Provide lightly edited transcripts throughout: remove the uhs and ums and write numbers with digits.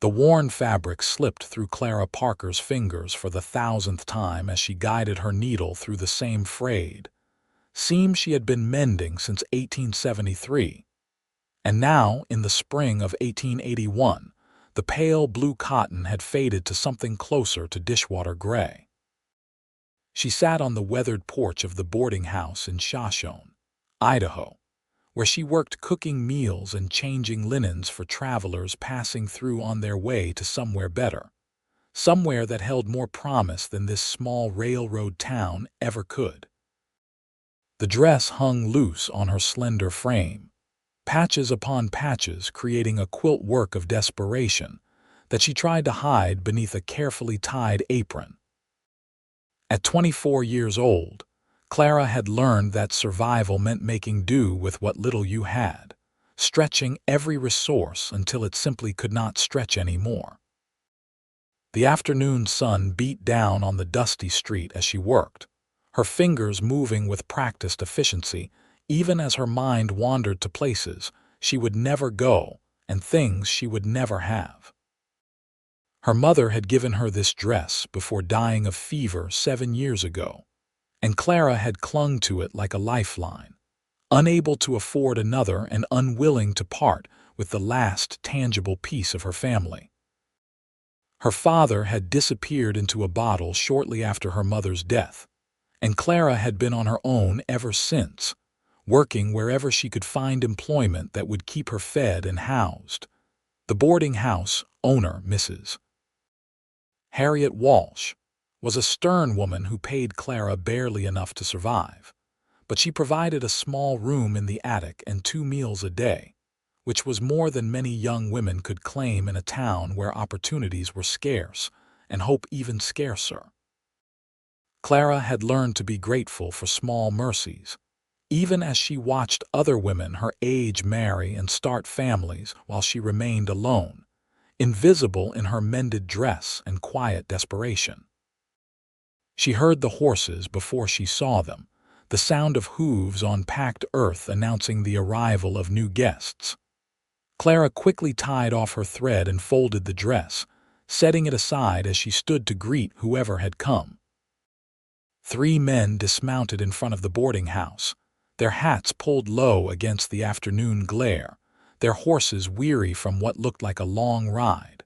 The worn fabric slipped through Clara Parker's fingers for the thousandth time as she guided her needle through the same frayed seam she had been mending since 1873. And now, in the spring of 1881, the pale blue cotton had faded to something closer to dishwater gray. She sat on the weathered porch of the boarding house in Shoshone, Idaho, where she worked cooking meals and changing linens for travelers passing through on their way to somewhere better, somewhere that held more promise than this small railroad town ever could. The dress hung loose on her slender frame, patches upon patches creating a quilt work of desperation that she tried to hide beneath a carefully tied apron. At 24 years old, Clara had learned that survival meant making do with what little you had, stretching every resource until it simply could not stretch anymore. The afternoon sun beat down on the dusty street as she worked, her fingers moving with practiced efficiency, even as her mind wandered to places she would never go and things she would never have. Her mother had given her this dress before dying of fever 7 years ago, and Clara had clung to it like a lifeline, unable to afford another and unwilling to part with the last tangible piece of her family. Her father had disappeared into a bottle shortly after her mother's death, and Clara had been on her own ever since, working wherever she could find employment that would keep her fed and housed. The boarding house owner, Mrs. Harriet Walsh, was a stern woman who paid Clara barely enough to survive, but she provided a small room in the attic and 2 meals a day, which was more than many young women could claim in a town where opportunities were scarce and hope even scarcer. Clara had learned to be grateful for small mercies, even as she watched other women her age marry and start families while she remained alone, invisible in her mended dress and quiet desperation. She heard the horses before she saw them, the sound of hooves on packed earth announcing the arrival of new guests. Clara quickly tied off her thread and folded the dress, setting it aside as she stood to greet whoever had come. 3 men dismounted in front of the boarding house, their hats pulled low against the afternoon glare, their horses weary from what looked like a long ride.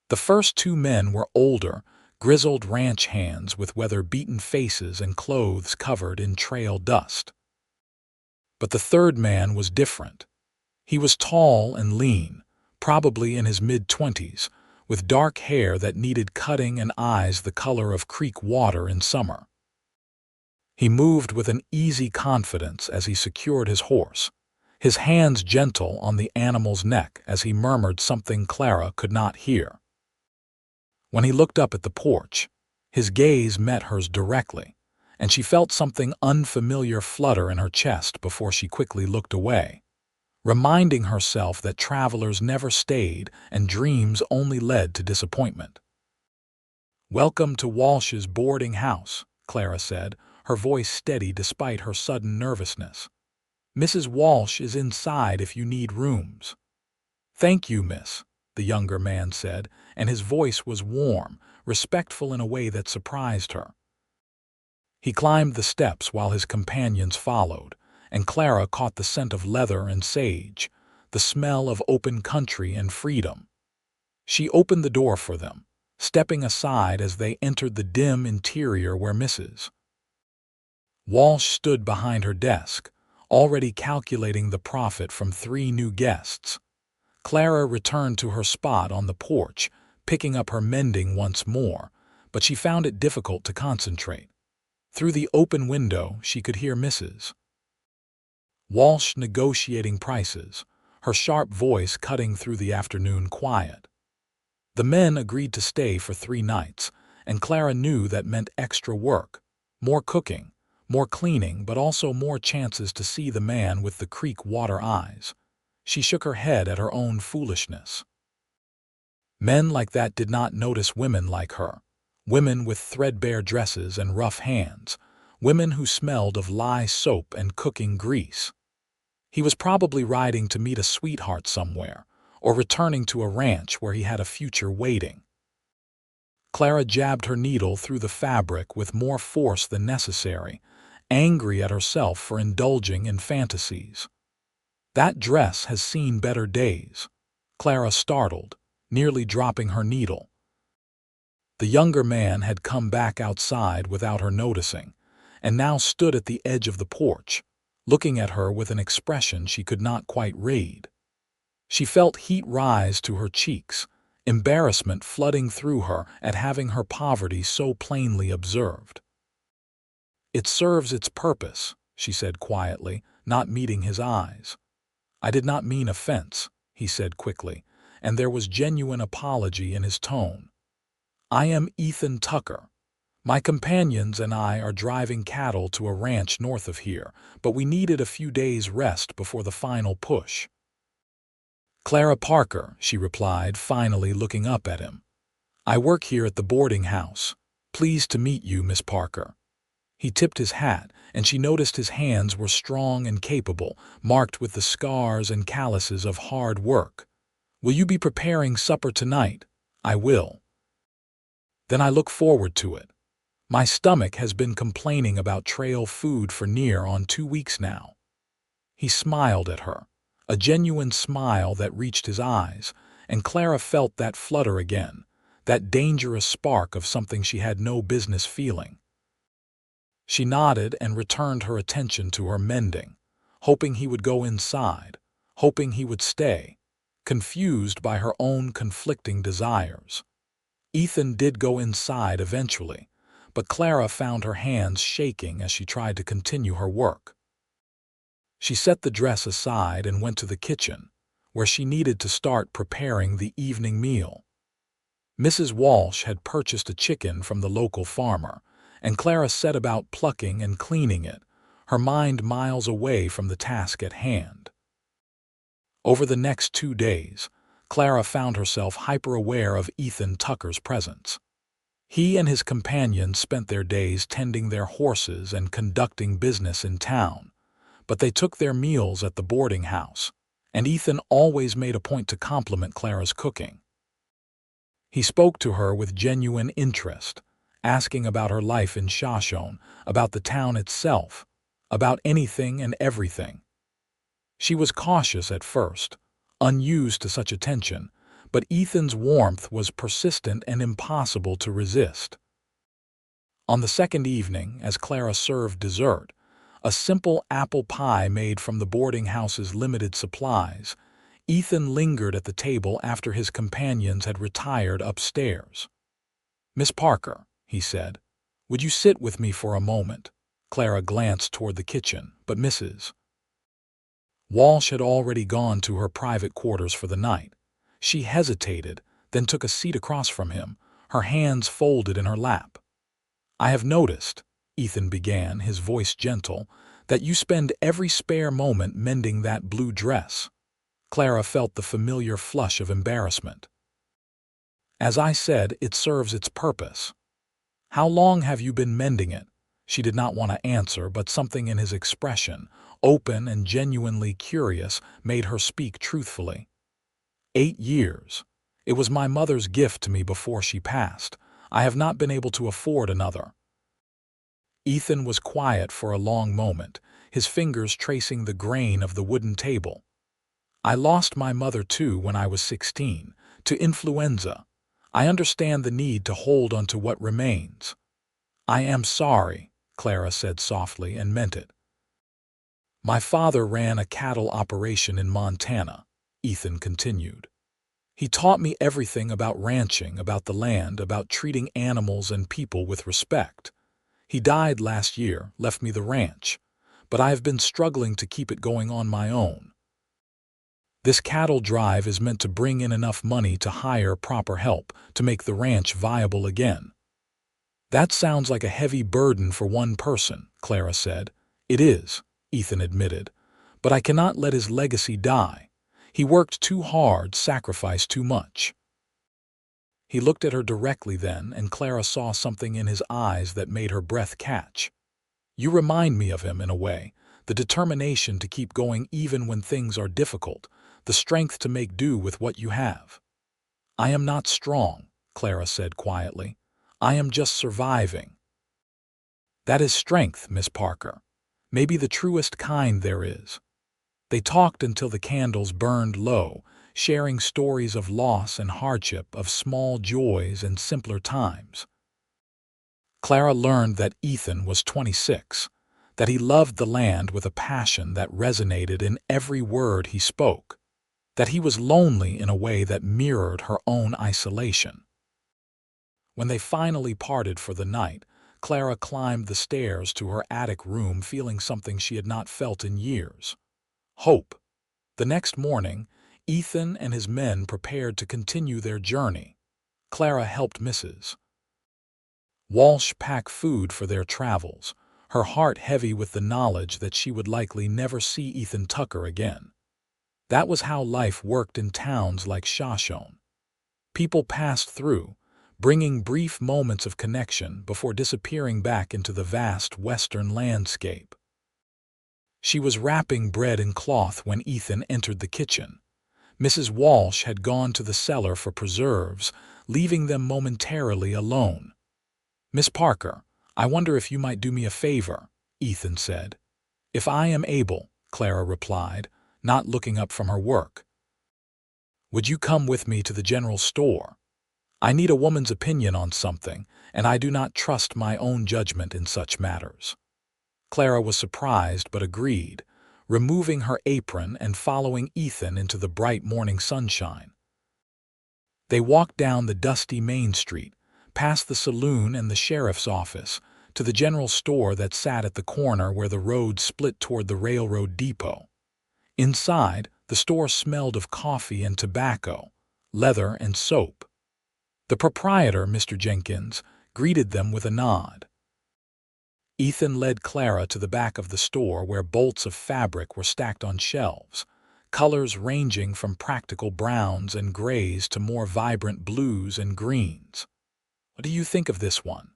The first 2 men were older, grizzled ranch hands with weather-beaten faces and clothes covered in trail dust. But the third man was different. He was tall and lean, probably in his mid-20s, with dark hair that needed cutting and eyes the color of creek water in summer. He moved with an easy confidence as he secured his horse, his hands gentle on the animal's neck as he murmured something Clara could not hear. When he looked up at the porch, his gaze met hers directly, and she felt something unfamiliar flutter in her chest before she quickly looked away, reminding herself that travelers never stayed and dreams only led to disappointment. "Welcome to Walsh's boarding house," Clara said, her voice steady despite her sudden nervousness. "Mrs. Walsh is inside if you need rooms." "Thank you, miss," the younger man said, and his voice was warm, respectful in a way that surprised her. He climbed the steps while his companions followed, and Clara caught the scent of leather and sage, the smell of open country and freedom. She opened the door for them, stepping aside as they entered the dim interior where Mrs. Walsh stood behind her desk, already calculating the profit from 3 new guests. Clara returned to her spot on the porch, picking up her mending once more, but she found it difficult to concentrate. Through the open window, she could hear Mrs. Walsh negotiating prices, her sharp voice cutting through the afternoon quiet. The men agreed to stay for 3 nights, and Clara knew that meant extra work, more cooking, more cleaning, but also more chances to see the man with the creek water eyes. She shook her head at her own foolishness. Men like that did not notice women like her, women with threadbare dresses and rough hands, women who smelled of lye soap and cooking grease. He was probably riding to meet a sweetheart somewhere, or returning to a ranch where he had a future waiting. Clara jabbed her needle through the fabric with more force than necessary, angry at herself for indulging in fantasies. "That dress has seen better days," Clara startled, nearly dropping her needle. The younger man had come back outside without her noticing, and now stood at the edge of the porch, looking at her with an expression she could not quite read. She felt heat rise to her cheeks, embarrassment flooding through her at having her poverty so plainly observed. "It serves its purpose," she said quietly, not meeting his eyes. "I did not mean offense," he said quickly, and there was genuine apology in his tone. "I am Ethan Tucker. My companions and I are driving cattle to a ranch north of here, but we needed a few days' rest before the final push." "Clara Parker," she replied, finally looking up at him. "I work here at the boarding house. Pleased to meet you, Miss Parker." He tipped his hat, and she noticed his hands were strong and capable, marked with the scars and calluses of hard work. "Will you be preparing supper tonight?" "I will." "Then I look forward to it. My stomach has been complaining about trail food for near on 2 weeks now." He smiled at her, a genuine smile that reached his eyes, and Clara felt that flutter again, that dangerous spark of something she had no business feeling. She nodded and returned her attention to her mending, hoping he would go inside, hoping he would stay, confused by her own conflicting desires. Ethan did go inside eventually, but Clara found her hands shaking as she tried to continue her work. She set the dress aside and went to the kitchen, where she needed to start preparing the evening meal. Mrs. Walsh had purchased a chicken from the local farmer, and Clara set about plucking and cleaning it, her mind miles away from the task at hand. Over the next 2 days, Clara found herself hyper-aware of Ethan Tucker's presence. He and his companions spent their days tending their horses and conducting business in town, but they took their meals at the boarding house, and Ethan always made a point to compliment Clara's cooking. He spoke to her with genuine interest, asking about her life in Shoshone, about the town itself, about anything and everything. She was cautious at first, unused to such attention, but Ethan's warmth was persistent and impossible to resist. On the second evening, as Clara served dessert, a simple apple pie made from the boarding house's limited supplies, Ethan lingered at the table after his companions had retired upstairs. "Miss Parker," he said, "would you sit with me for a moment?" Clara glanced toward the kitchen, but Mrs. Walsh had already gone to her private quarters for the night. She hesitated, then took a seat across from him, her hands folded in her lap. "I have noticed," Ethan began, his voice gentle, "that you spend every spare moment mending that blue dress." Clara felt the familiar flush of embarrassment. "As I said, it serves its purpose." "How long have you been mending it?" She did not want to answer, but something in his expression, open and genuinely curious, made her speak truthfully. 8 years. It was my mother's gift to me before she passed. I have not been able to afford another." Ethan was quiet for a long moment, his fingers tracing the grain of the wooden table. "I lost my mother too when I was 16, to influenza. I understand the need to hold on to what remains." "I am sorry," Clara said softly, and meant it. "My father ran a cattle operation in Montana," Ethan continued. "He taught me everything about ranching, about the land, about treating animals and people with respect. He died last year, left me the ranch, but I have been struggling to keep it going on my own. This cattle drive is meant to bring in enough money to hire proper help to make the ranch viable again." "That sounds like a heavy burden for one person," Clara said. "It is," Ethan admitted, "but I cannot let his legacy die. He worked too hard, sacrificed too much." He looked at her directly then, and Clara saw something in his eyes that made her breath catch. "You remind me of him in a way, the determination to keep going even when things are difficult, the strength to make do with what you have. I am not strong, Clara said quietly. I am just surviving. That is strength, Miss Parker. Maybe the truest kind there is. They talked until the candles burned low, sharing stories of loss and hardship, of small joys and simpler times. Clara learned that Ethan was 26, that he loved the land with a passion that resonated in every word he spoke, that he was lonely in a way that mirrored her own isolation. When they finally parted for the night, Clara climbed the stairs to her attic room feeling something she had not felt in years: hope. The next morning, Ethan and his men prepared to continue their journey. Clara helped Mrs. Walsh pack food for their travels, her heart heavy with the knowledge that she would likely never see Ethan Tucker again. That was how life worked in towns like Shoshone. People passed through, bringing brief moments of connection before disappearing back into the vast western landscape. She was wrapping bread in cloth when Ethan entered the kitchen. Mrs. Walsh had gone to the cellar for preserves, leaving them momentarily alone. "Miss Parker, I wonder if you might do me a favor," Ethan said. "If I am able," Clara replied, not looking up from her work. "Would you come with me to the general store? I need a woman's opinion on something, and I do not trust my own judgment in such matters." Clara was surprised but agreed, removing her apron and following Ethan into the bright morning sunshine. They walked down the dusty main street, past the saloon and the sheriff's office, to the general store that sat at the corner where the road split toward the railroad depot. Inside, the store smelled of coffee and tobacco, leather and soap. The proprietor, Mr. Jenkins, greeted them with a nod. Ethan led Clara to the back of the store where bolts of fabric were stacked on shelves, colors ranging from practical browns and grays to more vibrant blues and greens. "What do you think of this one?"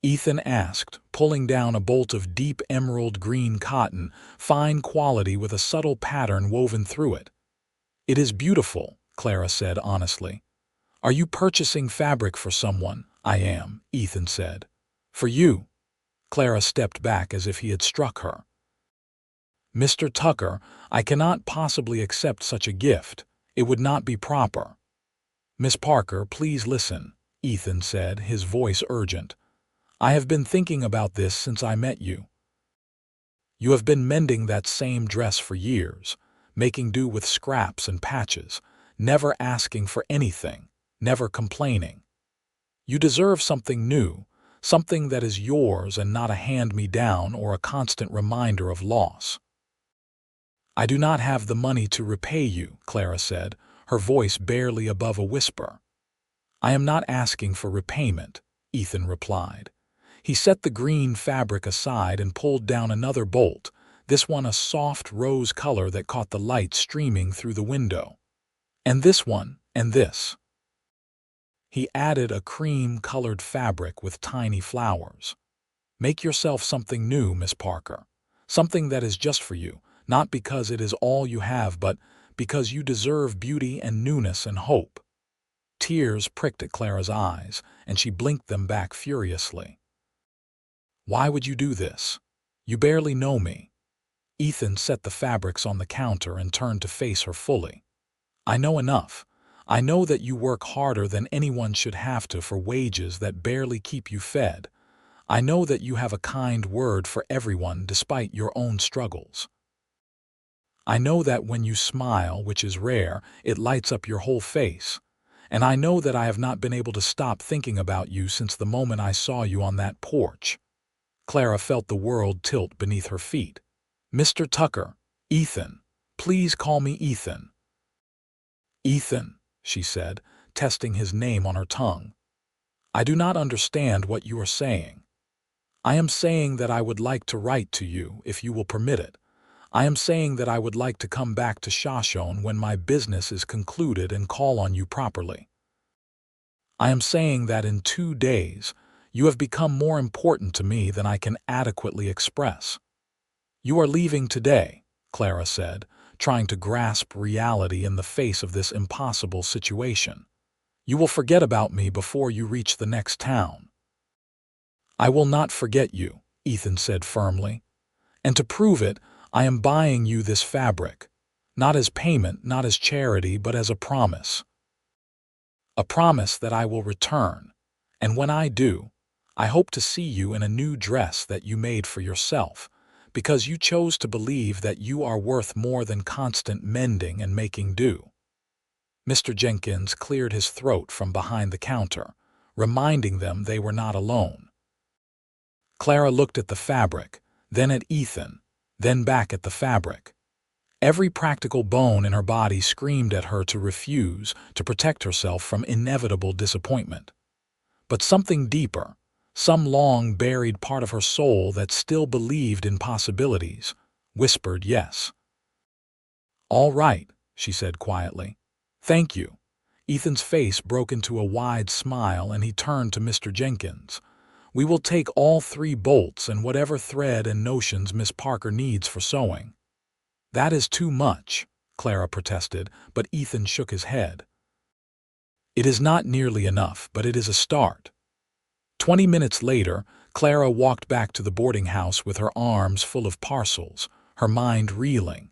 Ethan asked, pulling down a bolt of deep emerald green cotton, fine quality with a subtle pattern woven through it. "It is beautiful," Clara said honestly. "Are you purchasing fabric for someone?" "I am," Ethan said. "For you?" Clara stepped back as if he had struck her. "Mr. Tucker, I cannot possibly accept such a gift. It would not be proper." "Miss Parker, please listen," Ethan said, his voice urgent. "I have been thinking about this since I met you. You have been mending that same dress for years, making do with scraps and patches, never asking for anything, never complaining. You deserve something new, something that is yours and not a hand-me-down or a constant reminder of loss." "I do not have the money to repay you," Clara said, her voice barely above a whisper. "I am not asking for repayment," Ethan replied. He set the green fabric aside and pulled down another bolt, this one a soft rose color that caught the light streaming through the window. "And this one, and this." He added a cream-colored fabric with tiny flowers. "Make yourself something new, Miss Parker. Something that is just for you, not because it is all you have, but because you deserve beauty and newness and hope." Tears pricked at Clara's eyes, and she blinked them back furiously. "Why would you do this? You barely know me." Ethan set the fabrics on the counter and turned to face her fully. "I know enough. I know that you work harder than anyone should have to for wages that barely keep you fed. I know that you have a kind word for everyone despite your own struggles. I know that when you smile, which is rare, it lights up your whole face. And I know that I have not been able to stop thinking about you since the moment I saw you on that porch." Clara felt the world tilt beneath her feet. "Mr. Tucker, Ethan, please call me Ethan." "Ethan," she said, testing his name on her tongue. "I do not understand what you are saying." "I am saying that I would like to write to you, if you will permit it. I am saying that I would like to come back to Shoshone when my business is concluded and call on you properly. I am saying that in 2 days, you have become more important to me than I can adequately express." "You are leaving today," Clara said, trying to grasp reality in the face of this impossible situation. "You will forget about me before you reach the next town." "I will not forget you," Ethan said firmly. "And to prove it, I am buying you this fabric. Not as payment, not as charity, but as a promise. A promise that I will return. And when I do, I hope to see you in a new dress that you made for yourself, because you chose to believe that you are worth more than constant mending and making do." Mr. Jenkins cleared his throat from behind the counter, reminding them they were not alone. Clara looked at the fabric, then at Ethan, then back at the fabric. Every practical bone in her body screamed at her to refuse, to protect herself from inevitable disappointment. But something deeper, some long-buried part of her soul that still believed in possibilities, whispered yes. "All right," she said quietly. "Thank you." Ethan's face broke into a wide smile and he turned to Mr. Jenkins. "We will take all 3 bolts and whatever thread and notions Miss Parker needs for sewing." "That is too much," Clara protested, but Ethan shook his head. "It is not nearly enough, but it is a start." 20 minutes later, Clara walked back to the boarding house with her arms full of parcels, her mind reeling.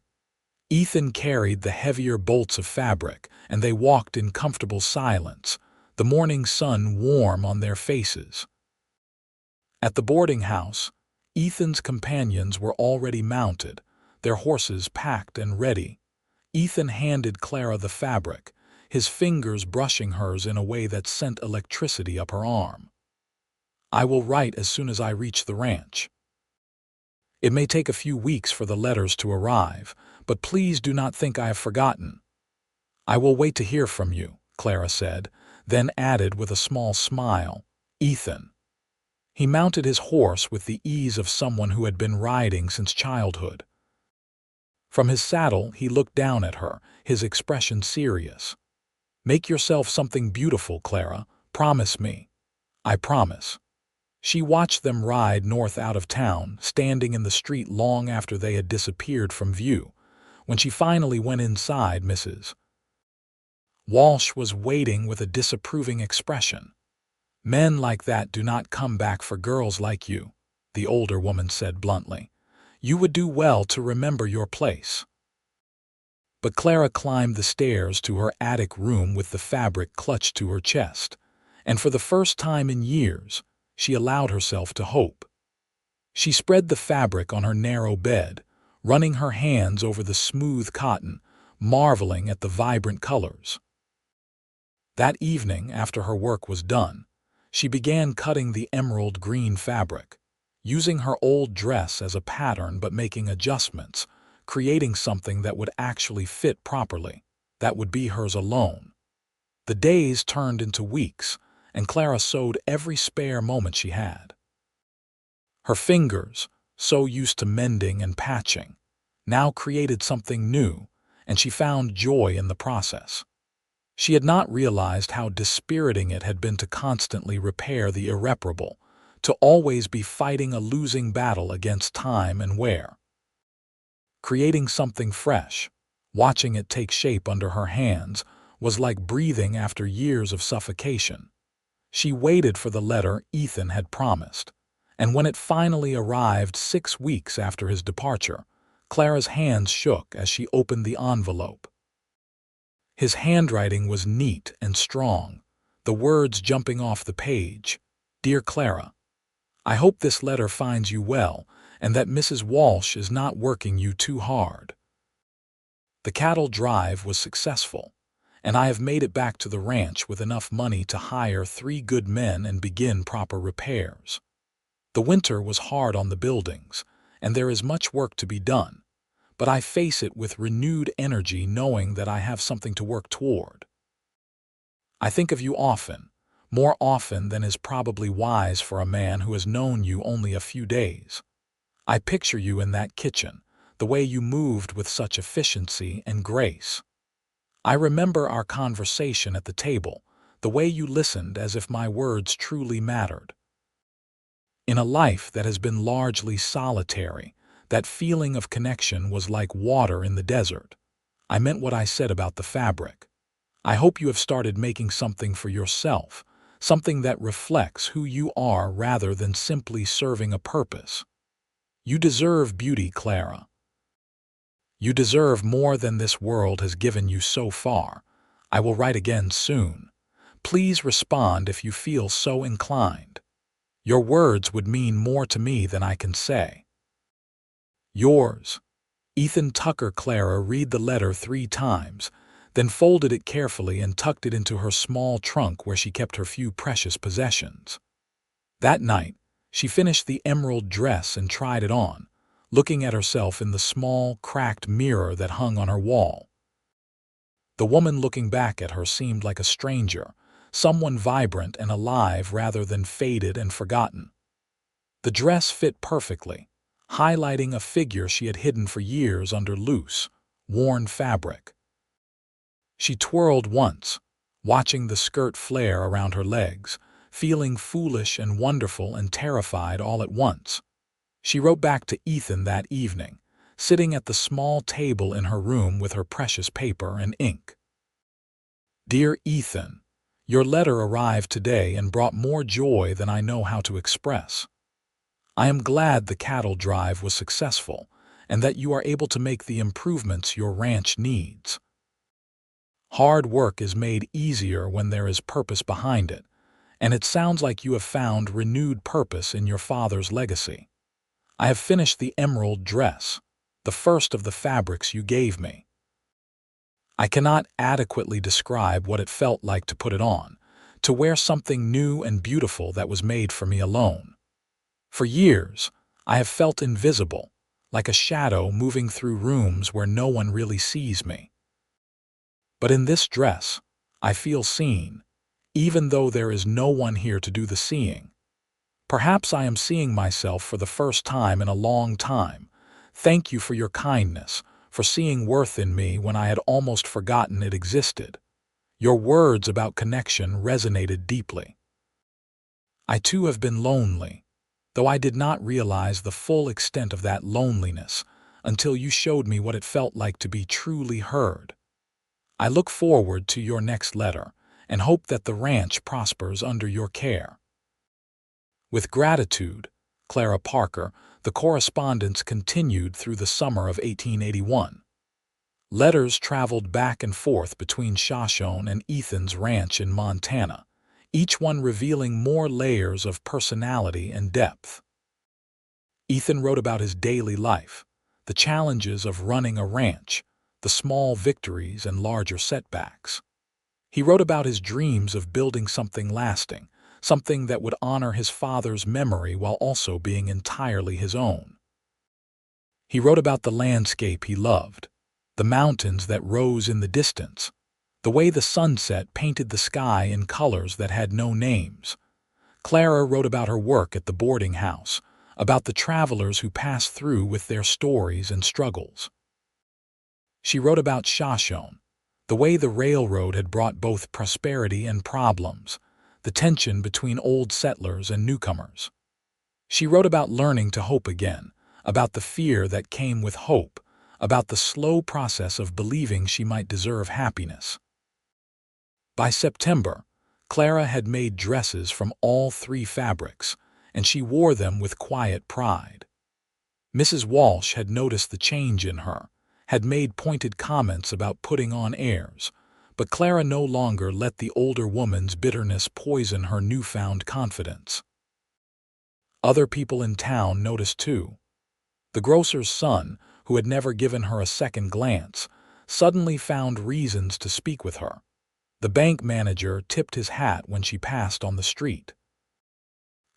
Ethan carried the heavier bolts of fabric, and they walked in comfortable silence, the morning sun warm on their faces. At the boarding house, Ethan's companions were already mounted, their horses packed and ready. Ethan handed Clara the fabric, his fingers brushing hers in a way that sent electricity up her arm. "I will write as soon as I reach the ranch. It may take a few weeks for the letters to arrive, but please do not think I have forgotten." "I will wait to hear from you," Clara said, then added with a small smile, "Ethan." He mounted his horse with the ease of someone who had been riding since childhood. From his saddle, he looked down at her, his expression serious. "Make yourself something beautiful, Clara. Promise me." "I promise." She watched them ride north out of town, standing in the street long after they had disappeared from view. When she finally went inside, Mrs. Walsh was waiting with a disapproving expression. "Men like that do not come back for girls like you," the older woman said bluntly. "You would do well to remember your place." But Clara climbed the stairs to her attic room with the fabric clutched to her chest, and for the first time in years, she allowed herself to hope. She spread the fabric on her narrow bed, running her hands over the smooth cotton, marveling at the vibrant colors. That evening, after her work was done, she began cutting the emerald green fabric, using her old dress as a pattern but making adjustments, creating something that would actually fit properly, that would be hers alone. The days turned into weeks, and Clara sewed every spare moment she had. Her fingers, so used to mending and patching, now created something new, and she found joy in the process. She had not realized how dispiriting it had been to constantly repair the irreparable, to always be fighting a losing battle against time and wear. Creating something fresh, watching it take shape under her hands, was like breathing after years of suffocation. She waited for the letter Ethan had promised, and when it finally arrived 6 weeks after his departure, Clara's hands shook as she opened the envelope. His handwriting was neat and strong, the words jumping off the page. "Dear Clara, I hope this letter finds you well and that Mrs. Walsh is not working you too hard. The cattle drive was successful, and I have made it back to the ranch with enough money to hire 3 good men and begin proper repairs. The winter was hard on the buildings, and there is much work to be done, but I face it with renewed energy knowing that I have something to work toward. I think of you often, more often than is probably wise for a man who has known you only a few days. I picture you in that kitchen, the way you moved with such efficiency and grace. I remember our conversation at the table, the way you listened as if my words truly mattered. In a life that has been largely solitary, That feeling of connection was like water in the desert. I meant what I said about the fabric. I hope you have started making something for yourself, something that reflects who you are rather than simply serving a purpose. You deserve beauty, Clara. You deserve more than this world has given you so far. I will write again soon. Please respond if you feel so inclined. Your words would mean more to me than I can say. Yours, Ethan Tucker. Clara read the letter 3 times, then folded it carefully and tucked it into her small trunk where she kept her few precious possessions. That night, she finished the emerald dress and tried it on, looking at herself in the small, cracked mirror that hung on her wall. The woman looking back at her seemed like a stranger, someone vibrant and alive rather than faded and forgotten. The dress fit perfectly, highlighting a figure she had hidden for years under loose, worn fabric. She twirled once, watching the skirt flare around her legs, feeling foolish and wonderful and terrified all at once. She wrote back to Ethan that evening, sitting at the small table in her room with her precious paper and ink. Dear Ethan, your letter arrived today and brought more joy than I know how to express. I am glad the cattle drive was successful and that you are able to make the improvements your ranch needs. Hard work is made easier when there is purpose behind it, and it sounds like you have found renewed purpose in your father's legacy. I have finished the emerald dress, the first of the fabrics you gave me. I cannot adequately describe what it felt like to put it on, to wear something new and beautiful that was made for me alone. For years, I have felt invisible, like a shadow moving through rooms where no one really sees me. But in this dress, I feel seen, even though there is no one here to do the seeing. Perhaps I am seeing myself for the first time in a long time. Thank you for your kindness, for seeing worth in me when I had almost forgotten it existed. Your words about connection resonated deeply. I too have been lonely, though I did not realize the full extent of that loneliness until you showed me what it felt like to be truly heard. I look forward to your next letter and hope that the ranch prospers under your care. With gratitude, Clara Parker. The correspondence continued through the summer of 1881. Letters traveled back and forth between Shoshone and Ethan's ranch in Montana, each one revealing more layers of personality and depth. Ethan wrote about his daily life, the challenges of running a ranch, the small victories and larger setbacks. He wrote about his dreams of building something lasting, something that would honor his father's memory while also being entirely his own. He wrote about the landscape he loved, the mountains that rose in the distance, the way the sunset painted the sky in colors that had no names. Clara wrote about her work at the boarding house, about the travelers who passed through with their stories and struggles. She wrote about Shoshone, the way the railroad had brought both prosperity and problems, the tension between old settlers and newcomers. She wrote about learning to hope again, about the fear that came with hope, about the slow process of believing she might deserve happiness. By September, Clara had made dresses from all 3 fabrics, and she wore them with quiet pride. Mrs. Walsh had noticed the change in her, had made pointed comments about putting on airs, but Clara no longer let the older woman's bitterness poison her newfound confidence. Other people in town noticed too. The grocer's son, who had never given her a second glance, suddenly found reasons to speak with her. The bank manager tipped his hat when she passed on the street.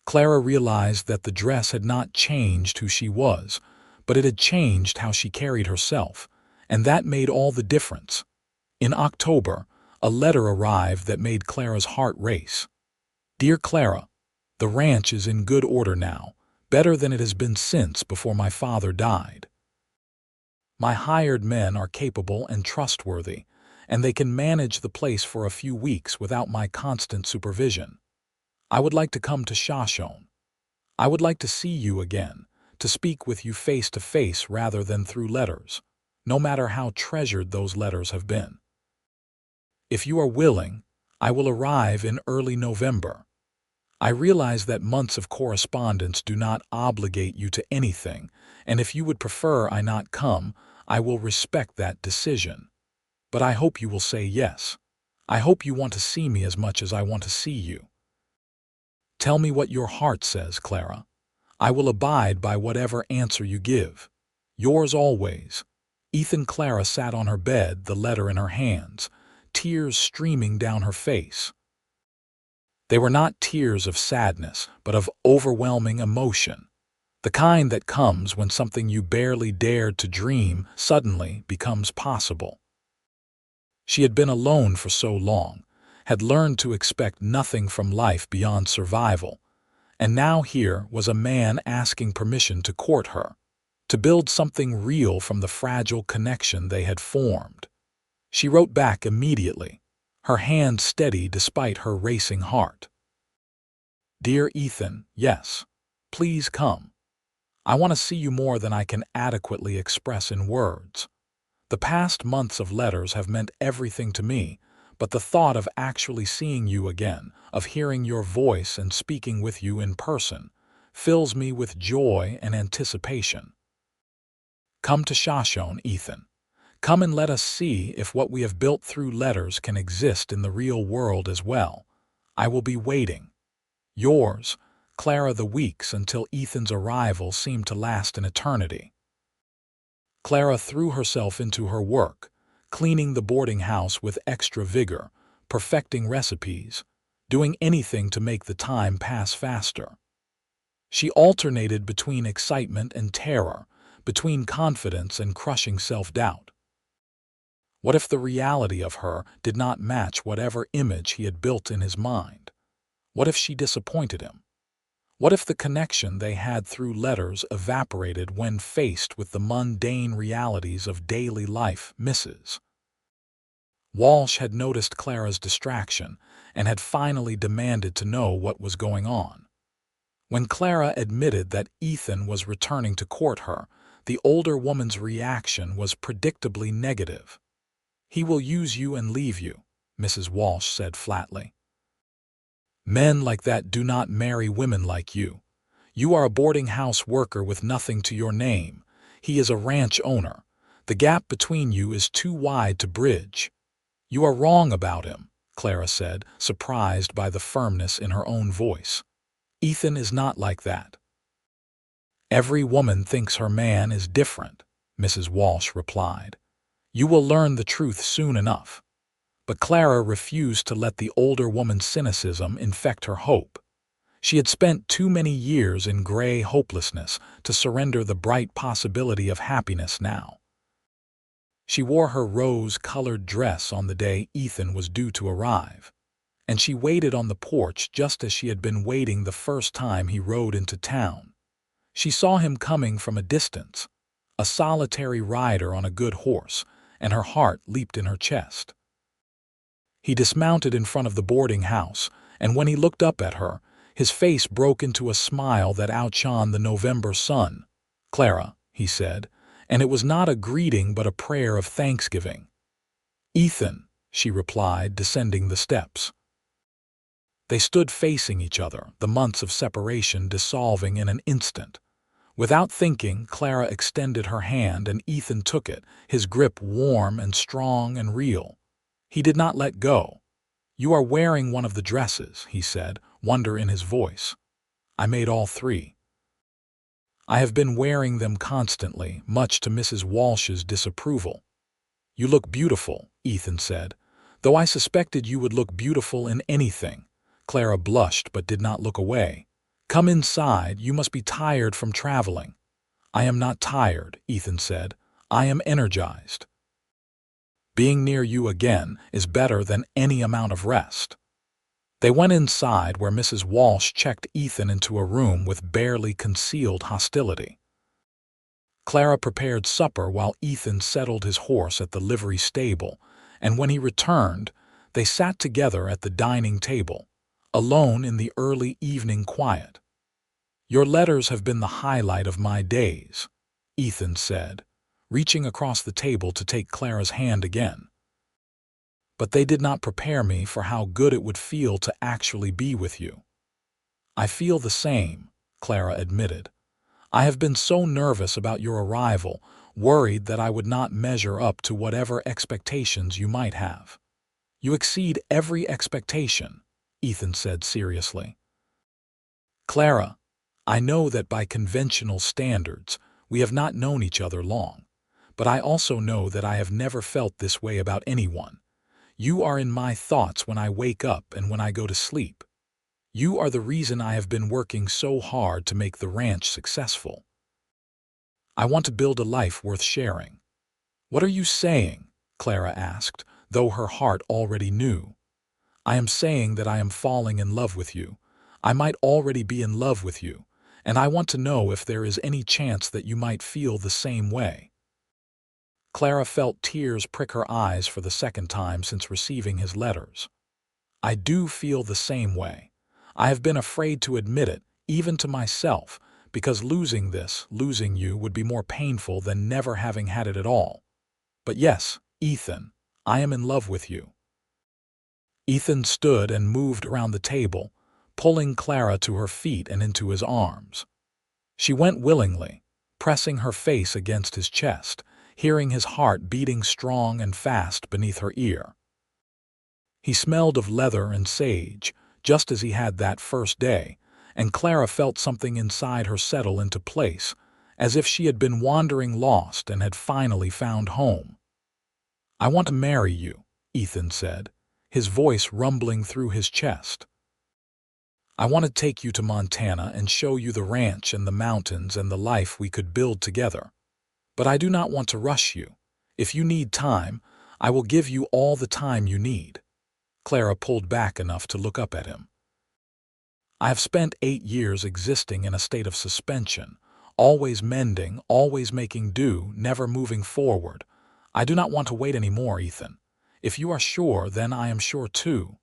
Clara realized that the dress had not changed who she was, but it had changed how she carried herself, and that made all the difference. In October, a letter arrived that made Clara's heart race. Dear Clara, the ranch is in good order now, better than it has been since before my father died. My hired men are capable and trustworthy, and they can manage the place for a few weeks without my constant supervision. I would like to come to Shoshone. I would like to see you again, to speak with you face to face rather than through letters, no matter how treasured those letters have been. If you are willing, I will arrive in early November. I realize that months of correspondence do not obligate you to anything, and if you would prefer I not come, I will respect that decision. But I hope you will say yes. I hope you want to see me as much as I want to see you. Tell me what your heart says, Clara. I will abide by whatever answer you give. Yours always. Ethan. Clara sat on her bed, the letter in her hands, tears streaming down her face. They were not tears of sadness, but of overwhelming emotion, the kind that comes when something you barely dared to dream suddenly becomes possible. She had been alone for so long, had learned to expect nothing from life beyond survival, and now here was a man asking permission to court her, to build something real from the fragile connection they had formed. She wrote back immediately, her hand steady despite her racing heart. Dear Ethan, yes. Please come. I want to see you more than I can adequately express in words. The past months of letters have meant everything to me, but the thought of actually seeing you again, of hearing your voice and speaking with you in person, fills me with joy and anticipation. Come to Shoshone, Ethan. Come and let us see if what we have built through letters can exist in the real world as well. I will be waiting. Yours, Clara. The weeks until Ethan's arrival seemed to last an eternity. Clara threw herself into her work, cleaning the boarding house with extra vigor, perfecting recipes, doing anything to make the time pass faster. She alternated between excitement and terror, between confidence and crushing self-doubt. What if the reality of her did not match whatever image he had built in his mind? What if she disappointed him? What if the connection they had through letters evaporated when faced with the mundane realities of daily life? Mrs. Walsh had noticed Clara's distraction and had finally demanded to know what was going on. When Clara admitted that Ethan was returning to court her, the older woman's reaction was predictably negative. He will use you and leave you, Mrs. Walsh said flatly. Men like that do not marry women like you. You are a boarding house worker with nothing to your name. He is a ranch owner. The gap between you is too wide to bridge. You are wrong about him, Clara said, surprised by the firmness in her own voice. Ethan is not like that. Every woman thinks her man is different, Mrs. Walsh replied. You will learn the truth soon enough. But Clara refused to let the older woman's cynicism infect her hope. She had spent too many years in gray hopelessness to surrender the bright possibility of happiness now. She wore her rose-colored dress on the day Ethan was due to arrive, and she waited on the porch just as she had been waiting the first time he rode into town. She saw him coming from a distance, a solitary rider on a good horse, and her heart leaped in her chest. He dismounted in front of the boarding house, and when he looked up at her, his face broke into a smile that outshone the November sun. Clara, he said, and it was not a greeting but a prayer of thanksgiving. Ethan, she replied, descending the steps. They stood facing each other, the months of separation dissolving in an instant. Without thinking, Clara extended her hand and Ethan took it, his grip warm and strong and real. He did not let go. You are wearing one of the dresses, he said, wonder in his voice. I made all three. I have been wearing them constantly, much to Mrs. Walsh's disapproval. You look beautiful, Ethan said, though I suspected you would look beautiful in anything. Clara blushed but did not look away. Come inside, you must be tired from traveling. I am not tired, Ethan said. I am energized. Being near you again is better than any amount of rest. They went inside where Mrs. Walsh checked Ethan into a room with barely concealed hostility. Clara prepared supper while Ethan settled his horse at the livery stable, and when he returned, they sat together at the dining table, alone in the early evening quiet. "Your letters have been the highlight of my days," Ethan said, reaching across the table to take Clara's hand again. "But they did not prepare me for how good it would feel to actually be with you." "I feel the same," Clara admitted. "I have been so nervous about your arrival, worried that I would not measure up to whatever expectations you might have." "You exceed every expectation," Ethan said seriously. "Clara, I know that by conventional standards, we have not known each other long, but I also know that I have never felt this way about anyone. You are in my thoughts when I wake up and when I go to sleep. You are the reason I have been working so hard to make the ranch successful. I want to build a life worth sharing." "What are you saying?" Clara asked, though her heart already knew. "I am saying that I am falling in love with you. I might already be in love with you, and I want to know if there is any chance that you might feel the same way." Clara felt tears prick her eyes for the second time since receiving his letters. "I do feel the same way. I have been afraid to admit it, even to myself, because losing you, would be more painful than never having had it at all. But yes, Ethan, I am in love with you." Ethan stood and moved around the table, pulling Clara to her feet and into his arms. She went willingly, pressing her face against his chest, hearing his heart beating strong and fast beneath her ear. He smelled of leather and sage, just as he had that first day, and Clara felt something inside her settle into place, as if she had been wandering lost and had finally found home. "I want to marry you," Ethan said, his voice rumbling through his chest. "I want to take you to Montana and show you the ranch and the mountains and the life we could build together. But I do not want to rush you. If you need time, I will give you all the time you need." Clara pulled back enough to look up at him. "I have spent 8 years existing in a state of suspension, always mending, always making do, never moving forward. I do not want to wait any more, Ethan. If you are sure, then I am sure too."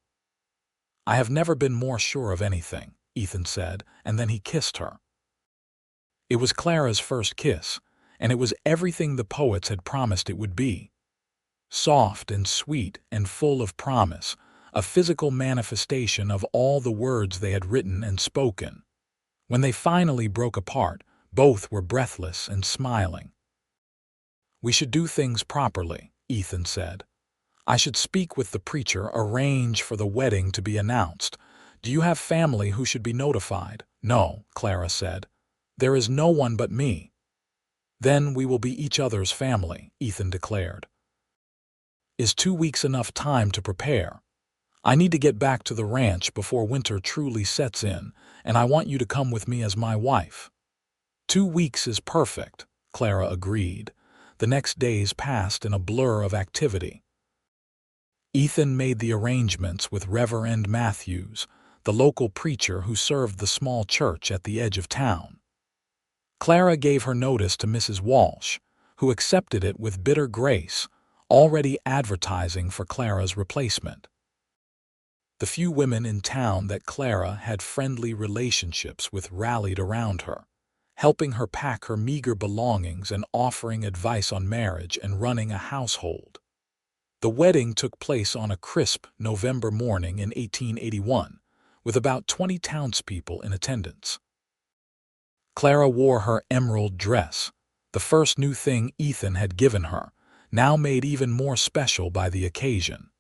"I have never been more sure of anything," Ethan said, and then he kissed her. It was Clara's first kiss, and it was everything the poets had promised it would be. Soft and sweet and full of promise, a physical manifestation of all the words they had written and spoken. When they finally broke apart, both were breathless and smiling. "We should do things properly," Ethan said. "I should speak with the preacher, arrange for the wedding to be announced. Do you have family who should be notified?" "No," Clara said. "There is no one but me." "Then we will be each other's family," Ethan declared. "Is 2 weeks enough time to prepare? I need to get back to the ranch before winter truly sets in, and I want you to come with me as my wife." 2 weeks is perfect," Clara agreed. The next days passed in a blur of activity. Ethan made the arrangements with Reverend Matthews, the local preacher who served the small church at the edge of town. Clara gave her notice to Mrs. Walsh, who accepted it with bitter grace, already advertising for Clara's replacement. The few women in town that Clara had friendly relationships with rallied around her, helping her pack her meager belongings and offering advice on marriage and running a household. The wedding took place on a crisp November morning in 1881, with about 20 townspeople in attendance. Clara wore her emerald dress, the first new thing Ethan had given her, now made even more special by the occasion.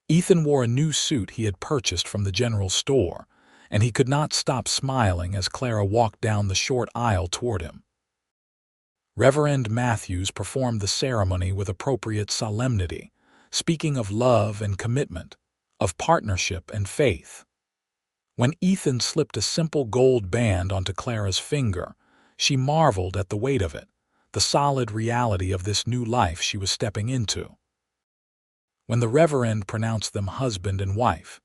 Ethan wore a new suit he had purchased from the general store, and he could not stop smiling as Clara walked down the short aisle toward him. Reverend Matthews performed the ceremony with appropriate solemnity, speaking of love and commitment, of partnership and faith. When Ethan slipped a simple gold band onto Clara's finger, she marveled at the weight of it, the solid reality of this new life she was stepping into. When the Reverend pronounced them husband and wife,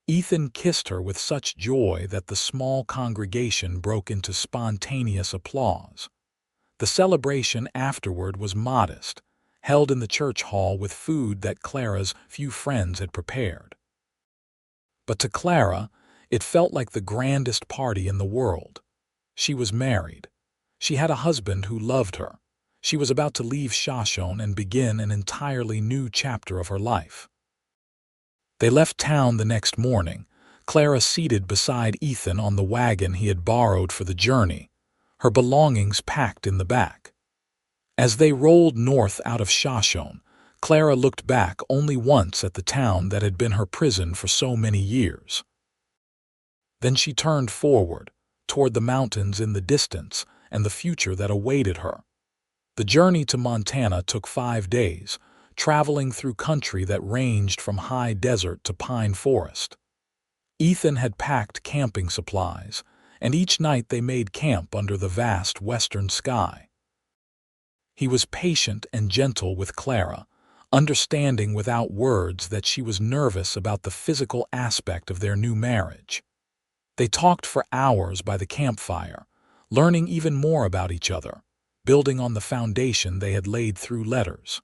Ethan kissed her with such joy that the small congregation broke into spontaneous applause. The celebration afterward was modest, held in the church hall with food that Clara's few friends had prepared. But to Clara, it felt like the grandest party in the world. She was married. She had a husband who loved her. She was about to leave Shoshone and begin an entirely new chapter of her life. They left town the next morning, Clara seated beside Ethan on the wagon he had borrowed for the journey, her belongings packed in the back. As they rolled north out of Shoshone, Clara looked back only once at the town that had been her prison for so many years. Then she turned forward, toward the mountains in the distance and the future that awaited her. The journey to Montana took 5 days, traveling through country that ranged from high desert to pine forest. Ethan had packed camping supplies, and each night they made camp under the vast western sky. He was patient and gentle with Clara, understanding without words that she was nervous about the physical aspect of their new marriage. They talked for hours by the campfire, learning even more about each other, building on the foundation they had laid through letters.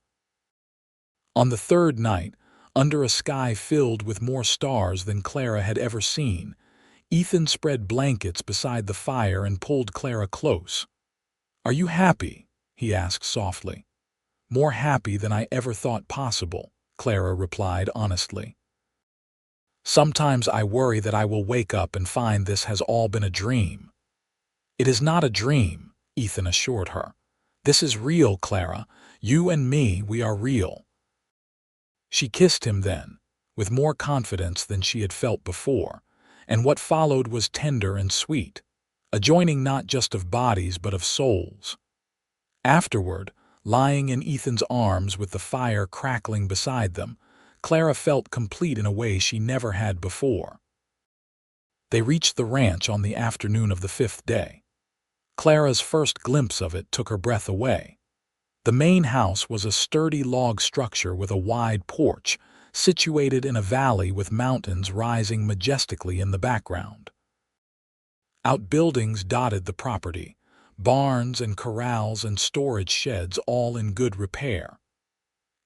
On the third night, under a sky filled with more stars than Clara had ever seen, Ethan spread blankets beside the fire and pulled Clara close. "Are you happy?" he asked softly. "More happy than I ever thought possible," Clara replied honestly. "Sometimes I worry that I will wake up and find this has all been a dream." "It is not a dream," Ethan assured her. "This is real, Clara. You and me, we are real." She kissed him then, with more confidence than she had felt before, and what followed was tender and sweet, a joining not just of bodies but of souls. Afterward, lying in Ethan's arms with the fire crackling beside them, Clara felt complete in a way she never had before. They reached the ranch on the afternoon of the 5th day. Clara's first glimpse of it took her breath away. The main house was a sturdy log structure with a wide porch, situated in a valley with mountains rising majestically in the background. Outbuildings dotted the property, barns and corrals and storage sheds all in good repair.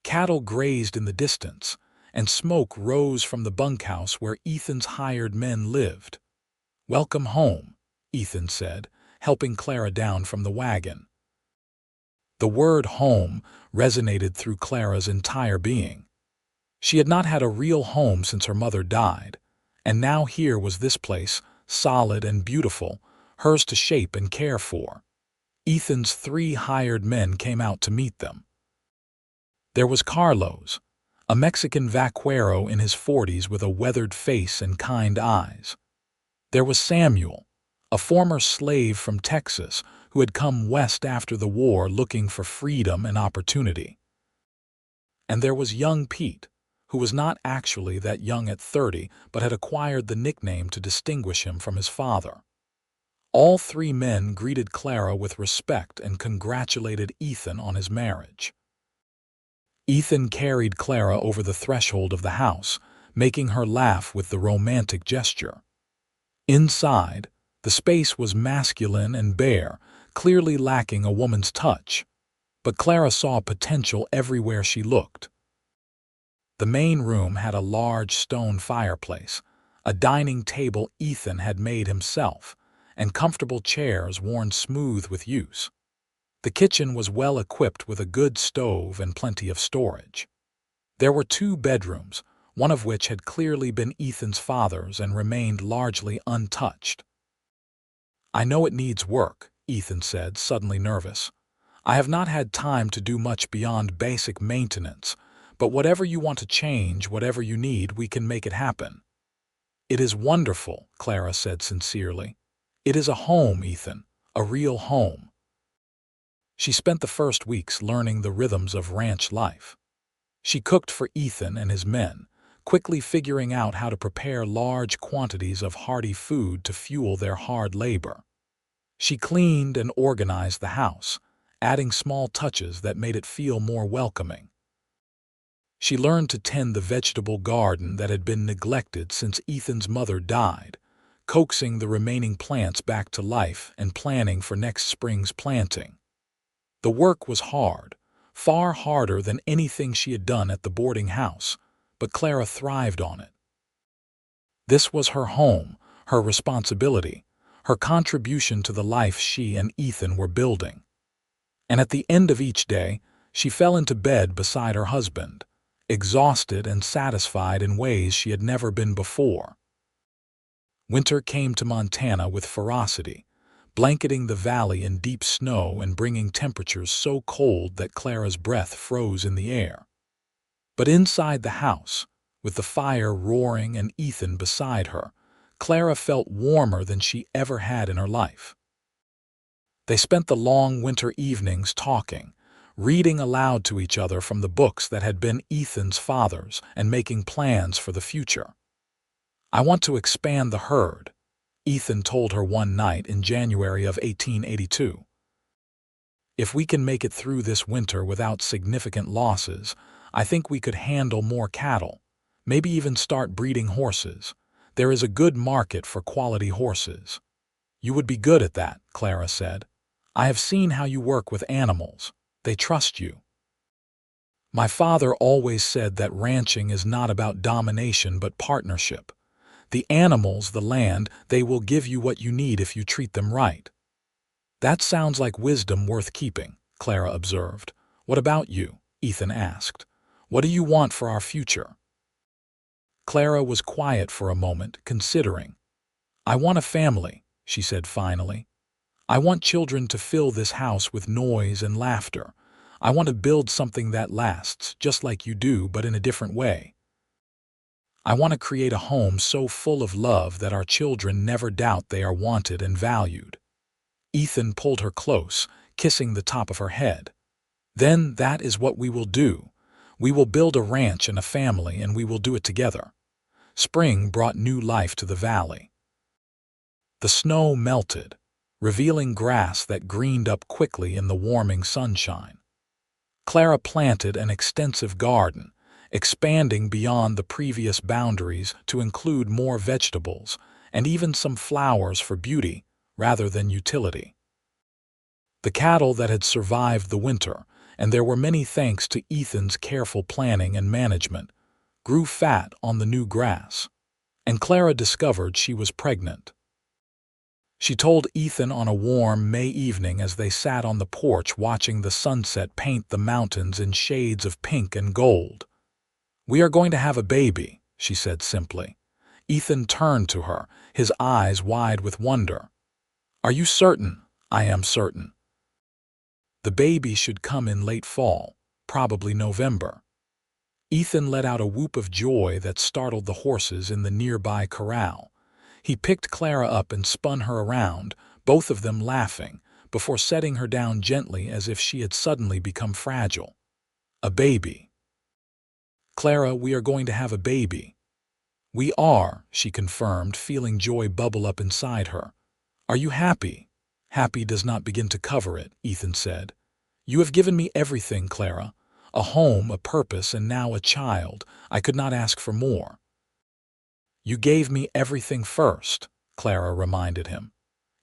Cattle grazed in the distance, and smoke rose from the bunkhouse where Ethan's hired men lived. "Welcome home," Ethan said, helping Clara down from the wagon. The word home resonated through Clara's entire being. She had not had a real home since her mother died, and now here was this place, solid and beautiful, hers to shape and care for. Ethan's 3 hired men came out to meet them. There was Carlos, a Mexican vaquero in his 40s with a weathered face and kind eyes. There was Samuel, a former slave from Texas who had come west after the war looking for freedom and opportunity. And there was young Pete, who was not actually that young at 30 but had acquired the nickname to distinguish him from his father. All 3 men greeted Clara with respect and congratulated Ethan on his marriage. Ethan carried Clara over the threshold of the house, making her laugh with the romantic gesture. Inside, the space was masculine and bare, clearly lacking a woman's touch, but Clara saw potential everywhere she looked. The main room had a large stone fireplace, a dining table Ethan had made himself, and comfortable chairs worn smooth with use. The kitchen was well equipped with a good stove and plenty of storage. There were 2 bedrooms, one of which had clearly been Ethan's father's and remained largely untouched. "I know it needs work," Ethan said, suddenly nervous. "I have not had time to do much beyond basic maintenance, but whatever you want to change, whatever you need, we can make it happen." "It is wonderful," Clara said sincerely. "It is a home, Ethan, a real home." She spent the first weeks learning the rhythms of ranch life. She cooked for Ethan and his men, quickly figuring out how to prepare large quantities of hearty food to fuel their hard labor. She cleaned and organized the house, adding small touches that made it feel more welcoming. She learned to tend the vegetable garden that had been neglected since Ethan's mother died, coaxing the remaining plants back to life and planning for next spring's planting. The work was hard, far harder than anything she had done at the boarding house, but Clara thrived on it. This was her home, her responsibility, her contribution to the life she and Ethan were building. And at the end of each day, she fell into bed beside her husband, exhausted and satisfied in ways she had never been before. Winter came to Montana with ferocity, blanketing the valley in deep snow and bringing temperatures so cold that Clara's breath froze in the air. But inside the house, with the fire roaring and Ethan beside her, Clara felt warmer than she ever had in her life. They spent the long winter evenings talking, reading aloud to each other from the books that had been Ethan's father's and making plans for the future. "I want to expand the herd," Ethan told her one night in January of 1882. "If we can make it through this winter without significant losses, I think we could handle more cattle, maybe even start breeding horses. There is a good market for quality horses." "You would be good at that," Clara said. "I have seen how you work with animals. They trust you." "My father always said that ranching is not about domination but partnership. The animals, the land, they will give you what you need if you treat them right." "That sounds like wisdom worth keeping," Clara observed. "What about you?" Ethan asked. "What do you want for our future?" Clara was quiet for a moment, considering. "I want a family," she said finally. "I want children to fill this house with noise and laughter. I want to build something that lasts, just like you do, but in a different way. I want to create a home so full of love that our children never doubt they are wanted and valued." Ethan pulled her close, kissing the top of her head. "Then that is what we will do. We will build a ranch and a family, and we will do it together." Spring brought new life to the valley. The snow melted, revealing grass that greened up quickly in the warming sunshine. Clara planted an extensive garden, expanding beyond the previous boundaries to include more vegetables and even some flowers for beauty rather than utility. The cattle that had survived the winter, and there were many thanks to Ethan's careful planning and management, grew fat on the new grass, and Clara discovered she was pregnant. She told Ethan on a warm May evening as they sat on the porch watching the sunset paint the mountains in shades of pink and gold. "We are going to have a baby," she said simply. Ethan turned to her, his eyes wide with wonder. "Are you certain?" "I am certain. The baby should come in late fall, probably November." Ethan let out a whoop of joy that startled the horses in the nearby corral. He picked Clara up and spun her around, both of them laughing, before setting her down gently as if she had suddenly become fragile. "A baby. Clara, we are going to have a baby." "We are," she confirmed, feeling joy bubble up inside her. "Are you happy?" "Happy does not begin to cover it," Ethan said. "You have given me everything, Clara. A home, a purpose, and now a child. I could not ask for more." "You gave me everything first," Clara reminded him.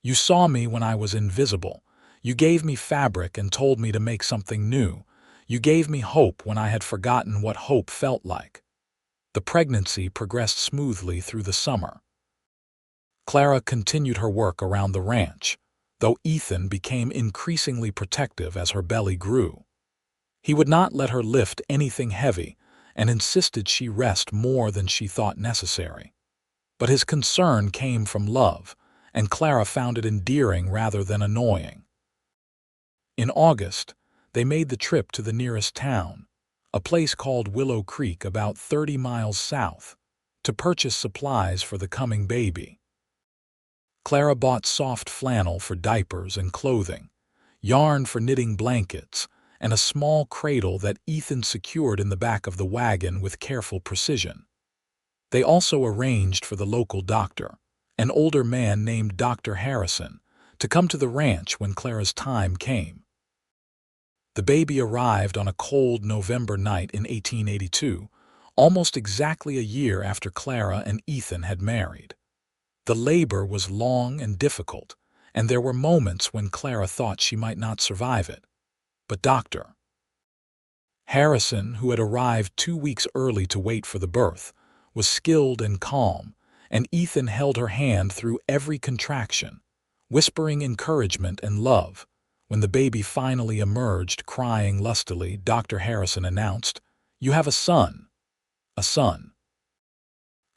"You saw me when I was invisible. You gave me fabric and told me to make something new. You gave me hope when I had forgotten what hope felt like." The pregnancy progressed smoothly through the summer. Clara continued her work around the ranch, though Ethan became increasingly protective as her belly grew. He would not let her lift anything heavy and insisted she rest more than she thought necessary. But his concern came from love, and Clara found it endearing rather than annoying. In August, they made the trip to the nearest town, a place called Willow Creek about 30 miles south, to purchase supplies for the coming baby. Clara bought soft flannel for diapers and clothing, yarn for knitting blankets, and a small cradle that Ethan secured in the back of the wagon with careful precision. They also arranged for the local doctor, an older man named Dr. Harrison, to come to the ranch when Clara's time came. The baby arrived on a cold November night in 1882, almost exactly a year after Clara and Ethan had married. The labor was long and difficult, and there were moments when Clara thought she might not survive it. But Dr. Harrison, who had arrived 2 weeks early to wait for the birth, was skilled and calm, and Ethan held her hand through every contraction, whispering encouragement and love. When the baby finally emerged, crying lustily, Dr. Harrison announced, "You have a son." A son.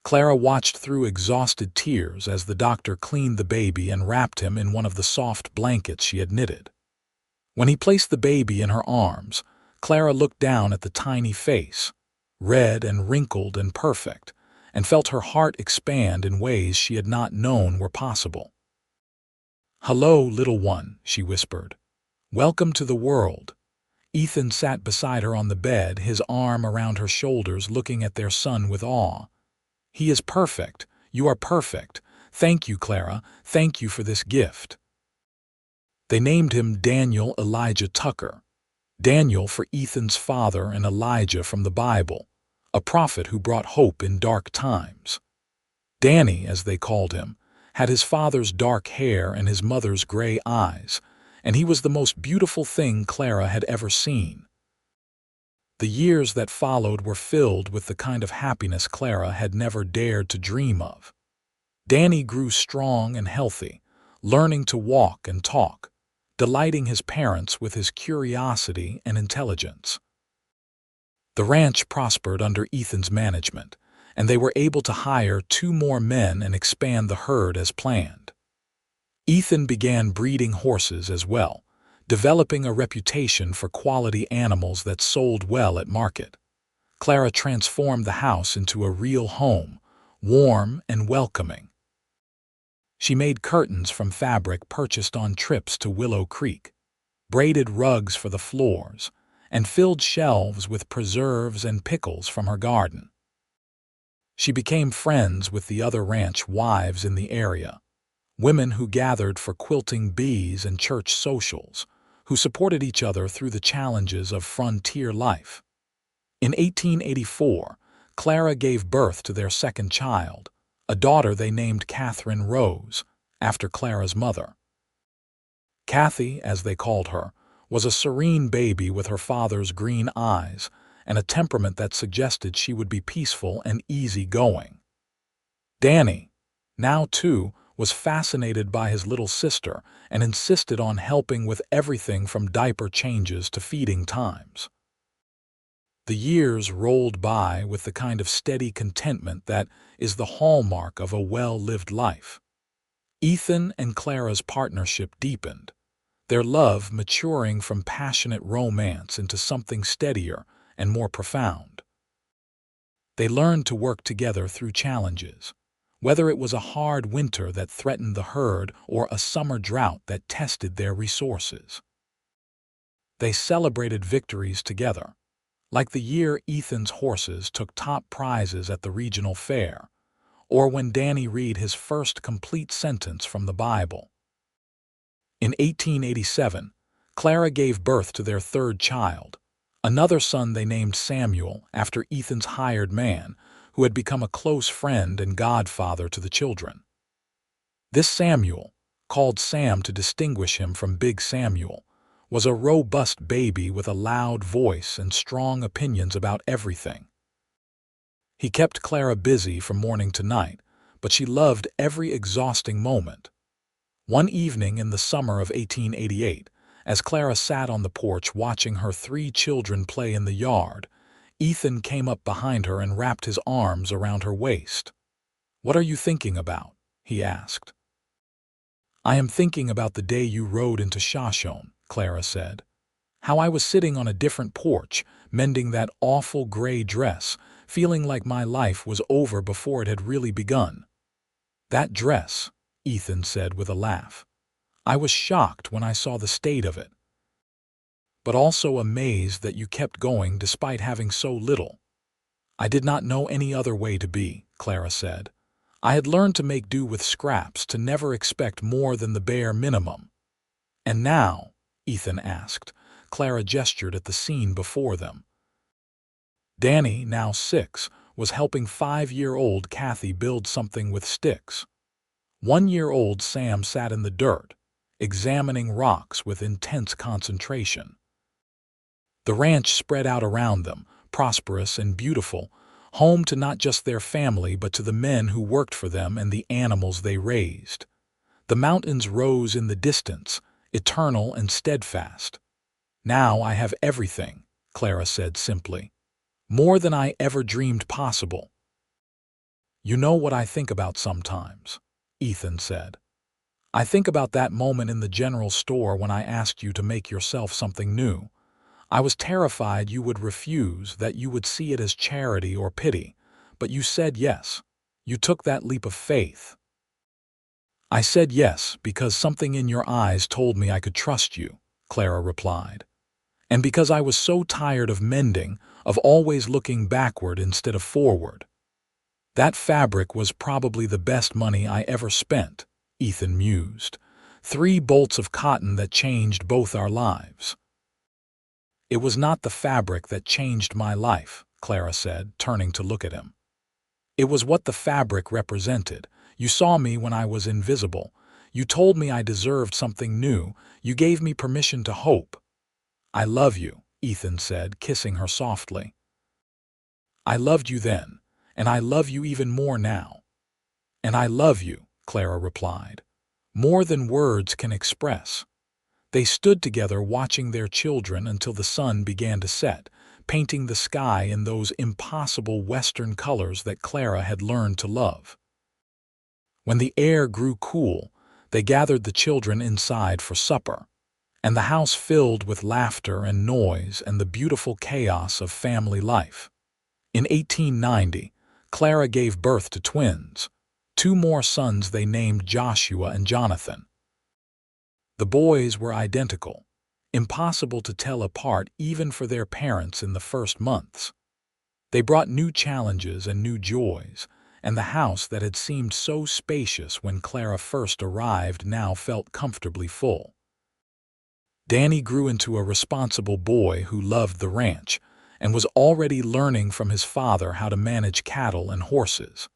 Clara watched through exhausted tears as the doctor cleaned the baby and wrapped him in one of the soft blankets she had knitted. When he placed the baby in her arms, Clara looked down at the tiny face, red and wrinkled and perfect, and felt her heart expand in ways she had not known were possible. "Hello, little one," she whispered. "Welcome to the world." Ethan sat beside her on the bed, his arm around her shoulders, looking at their son with awe. "He is perfect. You are perfect. Thank you, Clara. Thank you for this gift." They named him Daniel Elijah Tucker. Daniel for Ethan's father and Elijah from the Bible, a prophet who brought hope in dark times. Danny, as they called him, had his father's dark hair and his mother's gray eyes, and he was the most beautiful thing Clara had ever seen. The years that followed were filled with the kind of happiness Clara had never dared to dream of. Danny grew strong and healthy, learning to walk and talk, delighting his parents with his curiosity and intelligence. The ranch prospered under Ethan's management, and they were able to hire 2 more men and expand the herd as planned. Ethan began breeding horses as well, developing a reputation for quality animals that sold well at market. Clara transformed the house into a real home, warm and welcoming. She made curtains from fabric purchased on trips to Willow Creek, braided rugs for the floors, and filled shelves with preserves and pickles from her garden. She became friends with the other ranch wives in the area, women who gathered for quilting bees and church socials, who supported each other through the challenges of frontier life. In 1884, Clara gave birth to their second child, a daughter they named Catherine Rose, after Clara's mother. Kathy, as they called her, was a serene baby with her father's green eyes and a temperament that suggested she would be peaceful and easygoing. Danny, now 2, was fascinated by his little sister and insisted on helping with everything from diaper changes to feeding times. The years rolled by with the kind of steady contentment that is the hallmark of a well-lived life. Ethan and Clara's partnership deepened, their love maturing from passionate romance into something steadier and more profound. They learned to work together through challenges, whether it was a hard winter that threatened the herd or a summer drought that tested their resources. They celebrated victories together, like the year Ethan's horses took top prizes at the regional fair, or when Danny read his first complete sentence from the Bible. In 1887, Clara gave birth to their third child, another son they named Samuel after Ethan's hired man, who had become a close friend and godfather to the children. This Samuel, called Sam to distinguish him from Big Samuel, was a robust baby with a loud voice and strong opinions about everything. He kept Clara busy from morning to night, but she loved every exhausting moment. One evening in the summer of 1888, as Clara sat on the porch watching her 3 children play in the yard, Ethan came up behind her and wrapped his arms around her waist. "What are you thinking about?" he asked. "I am thinking about the day you rode into Shoshone," Clara said. "How I was sitting on a different porch, mending that awful gray dress, feeling like my life was over before it had really begun." "That dress," Ethan said with a laugh. "I was shocked when I saw the state of it, but also amazed that you kept going despite having so little." "I did not know any other way to be," Clara said. "I had learned to make do with scraps, to never expect more than the bare minimum." "And now?" Ethan asked. Clara gestured at the scene before them. Danny, now 6, was helping 5-year-old Kathy build something with sticks. 1-year-old Sam sat in the dirt, examining rocks with intense concentration. The ranch spread out around them, prosperous and beautiful, home to not just their family but to the men who worked for them and the animals they raised. The mountains rose in the distance, eternal and steadfast. "Now I have everything," Clara said simply. "More than I ever dreamed possible." "You know what I think about sometimes," Ethan said. "I think about that moment in the general store when I asked you to make yourself something new. I was terrified you would refuse, that you would see it as charity or pity, but you said yes. You took that leap of faith." "I said yes because something in your eyes told me I could trust you," Clara replied. "And because I was so tired of mending, of always looking backward instead of forward." "That fabric was probably the best money I ever spent," Ethan mused. 3 bolts of cotton that changed both our lives." "It was not the fabric that changed my life," Clara said, turning to look at him. "It was what the fabric represented. You saw me when I was invisible. You told me I deserved something new. You gave me permission to hope." "I love you," Ethan said, kissing her softly. "I loved you then, and I love you even more now." "And I love you," Clara replied. "More than words can express." They stood together watching their children until the sun began to set, painting the sky in those impossible Western colors that Clara had learned to love. When the air grew cool, they gathered the children inside for supper, and the house filled with laughter and noise and the beautiful chaos of family life. In 1890, Clara gave birth to twins, 2 more sons they named Joshua and Jonathan. The boys were identical, impossible to tell apart even for their parents in the first months. They brought new challenges and new joys, and the house that had seemed so spacious when Clara first arrived now felt comfortably full. Danny grew into a responsible boy who loved the ranch and was already learning from his father how to manage cattle and horses.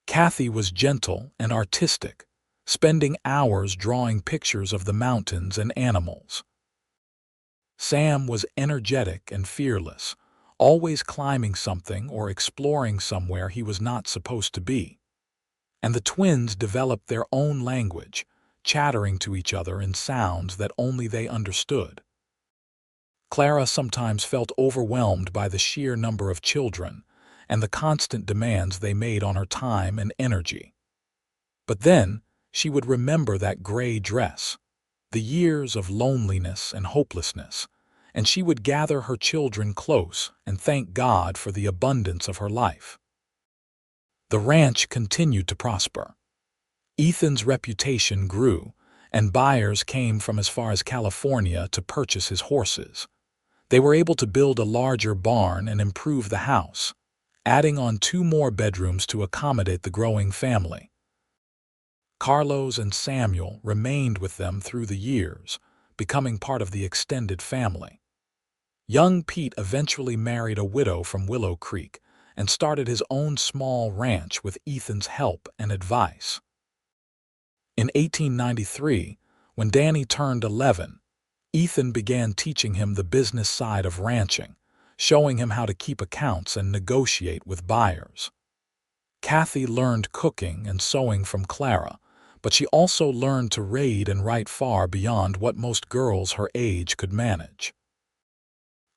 Kathy was gentle and artistic, spending hours drawing pictures of the mountains and animals. Sam was energetic and fearless, always climbing something or exploring somewhere he was not supposed to be. And the twins developed their own language, chattering to each other in sounds that only they understood. Clara sometimes felt overwhelmed by the sheer number of children and the constant demands they made on her time and energy. But then she would remember that gray dress, the years of loneliness and hopelessness, and she would gather her children close and thank God for the abundance of her life. The ranch continued to prosper. Ethan's reputation grew, and buyers came from as far as California to purchase his horses. They were able to build a larger barn and improve the house, adding on 2 more bedrooms to accommodate the growing family. Carlos and Samuel remained with them through the years, becoming part of the extended family. Young Pete eventually married a widow from Willow Creek and started his own small ranch with Ethan's help and advice. In 1893, when Danny turned 11, Ethan began teaching him the business side of ranching, showing him how to keep accounts and negotiate with buyers. Kathy learned cooking and sewing from Clara, but she also learned to read and write far beyond what most girls her age could manage.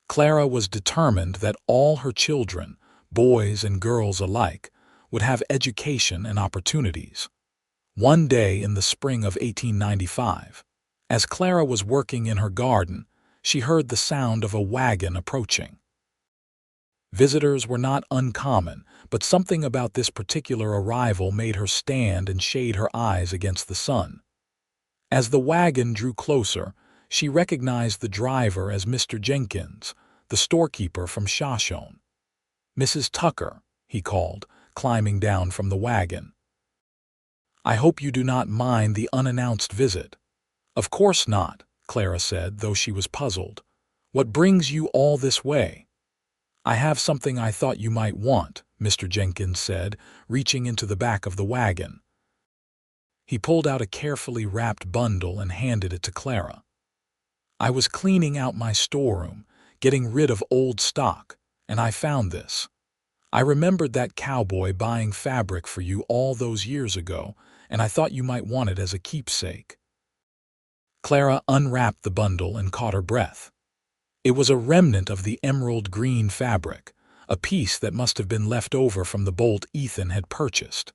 Clara was determined that all her children, boys and girls alike, would have education and opportunities. One day in the spring of 1895, as Clara was working in her garden, she heard the sound of a wagon approaching. Visitors were not uncommon, but something about this particular arrival made her stand and shade her eyes against the sun. As the wagon drew closer, she recognized the driver as Mr. Jenkins, the storekeeper from Shoshone. "Mrs. Tucker," he called, climbing down from the wagon. "I hope you do not mind the unannounced visit." "Of course not," Clara said, though she was puzzled. "What brings you all this way?" "I have something I thought you might want," Mr. Jenkins said, reaching into the back of the wagon. He pulled out a carefully wrapped bundle and handed it to Clara. "I was cleaning out my storeroom, getting rid of old stock, and I found this. I remembered that cowboy buying fabric for you all those years ago, and I thought you might want it as a keepsake." Clara unwrapped the bundle and caught her breath. It was a remnant of the emerald green fabric, a piece that must have been left over from the bolt Ethan had purchased.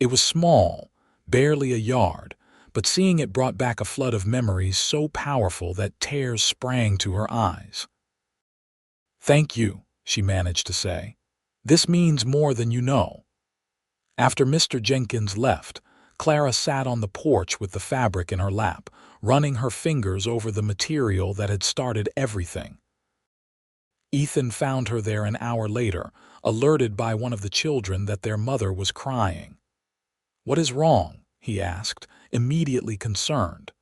It was small, barely a yard, but seeing it brought back a flood of memories so powerful that tears sprang to her eyes. "Thank you," she managed to say. "This means more than you know." After Mr. Jenkins left, Clara sat on the porch with the fabric in her lap, running her fingers over the material that had started everything. Ethan found her there an hour later, alerted by one of the children that their mother was crying. "What is wrong?" he asked, immediately concerned.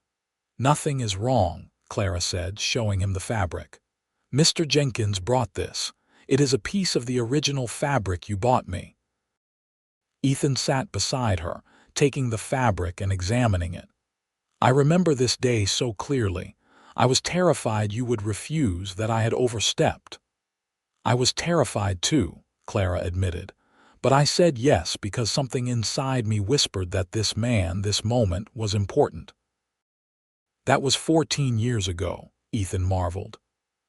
"Nothing is wrong," Clara said, showing him the fabric. "Mr. Jenkins brought this. It is a piece of the original fabric you bought me." Ethan sat beside her, taking the fabric and examining it. "I remember this day so clearly. I was terrified you would refuse, that I had overstepped." "I was terrified too," Clara admitted. "But I said yes because something inside me whispered that this man, this moment, was important." "That was 14 years ago," Ethan marveled.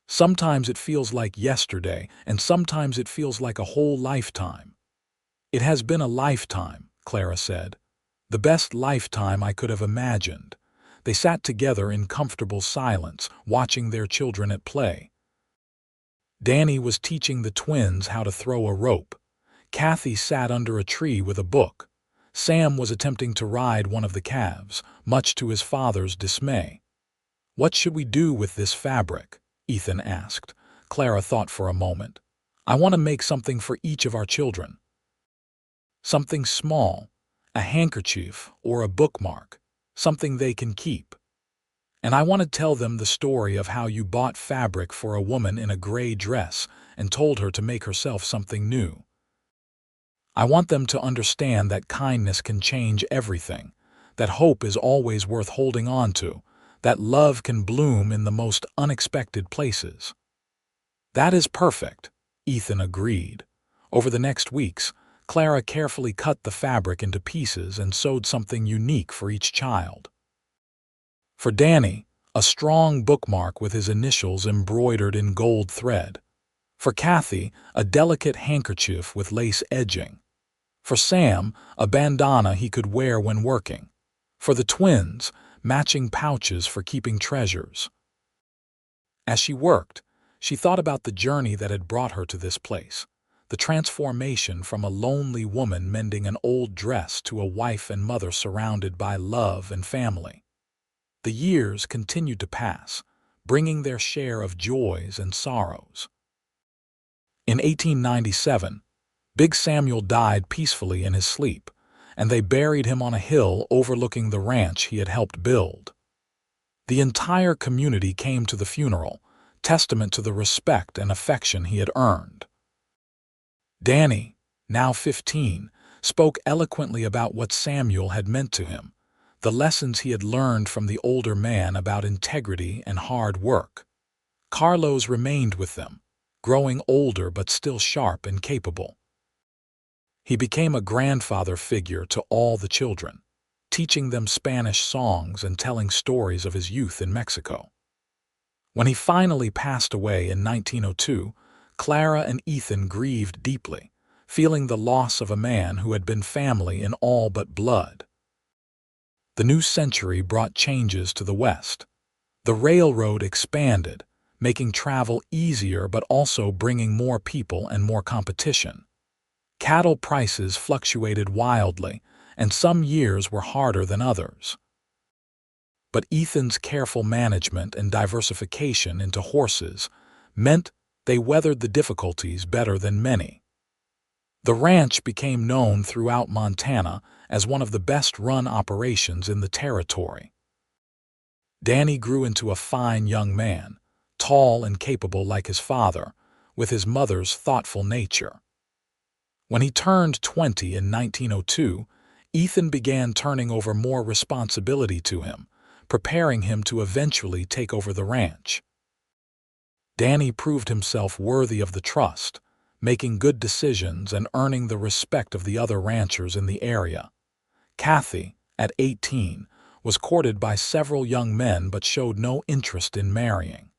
"Sometimes it feels like yesterday, and sometimes it feels like a whole lifetime." "It has been a lifetime," Clara said. "The best lifetime I could have imagined." They sat together in comfortable silence, watching their children at play. Danny was teaching the twins how to throw a rope. Kathy sat under a tree with a book. Sam was attempting to ride one of the calves, much to his father's dismay. "What should we do with this fabric?" Ethan asked. Clara thought for a moment. "I want to make something for each of our children. Something small, a handkerchief or a bookmark, something they can keep. And I want to tell them the story of how you bought fabric for a woman in a gray dress and told her to make herself something new. I want them to understand that kindness can change everything, that hope is always worth holding on to, that love can bloom in the most unexpected places." "That is perfect," Ethan agreed. Over the next weeks, Clara carefully cut the fabric into pieces and sewed something unique for each child. For Danny, a strong bookmark with his initials embroidered in gold thread. For Kathy, a delicate handkerchief with lace edging. For Sam, a bandana he could wear when working. For the twins, matching pouches for keeping treasures. As she worked, she thought about the journey that had brought her to this place, the transformation from a lonely woman mending an old dress to a wife and mother surrounded by love and family. The years continued to pass, bringing their share of joys and sorrows. In 1897, Big Samuel died peacefully in his sleep, and they buried him on a hill overlooking the ranch he had helped build. The entire community came to the funeral, testament to the respect and affection he had earned. Danny, now 15, spoke eloquently about what Samuel had meant to him, the lessons he had learned from the older man about integrity and hard work. Carlos remained with them, growing older but still sharp and capable. He became a grandfather figure to all the children, teaching them Spanish songs and telling stories of his youth in Mexico. When he finally passed away in 1902, Clara and Ethan grieved deeply, feeling the loss of a man who had been family in all but blood. The new century brought changes to the West. The railroad expanded, making travel easier but also bringing more people and more competition. Cattle prices fluctuated wildly, and some years were harder than others. But Ethan's careful management and diversification into horses meant they weathered the difficulties better than many. The ranch became known throughout Montana as one of the best-run operations in the territory. Danny grew into a fine young man, tall and capable like his father, with his mother's thoughtful nature. When he turned 20 in 1902, Ethan began turning over more responsibility to him, preparing him to eventually take over the ranch. Danny proved himself worthy of the trust, making good decisions and earning the respect of the other ranchers in the area. Kathy, at 18, was courted by several young men but showed no interest in marrying.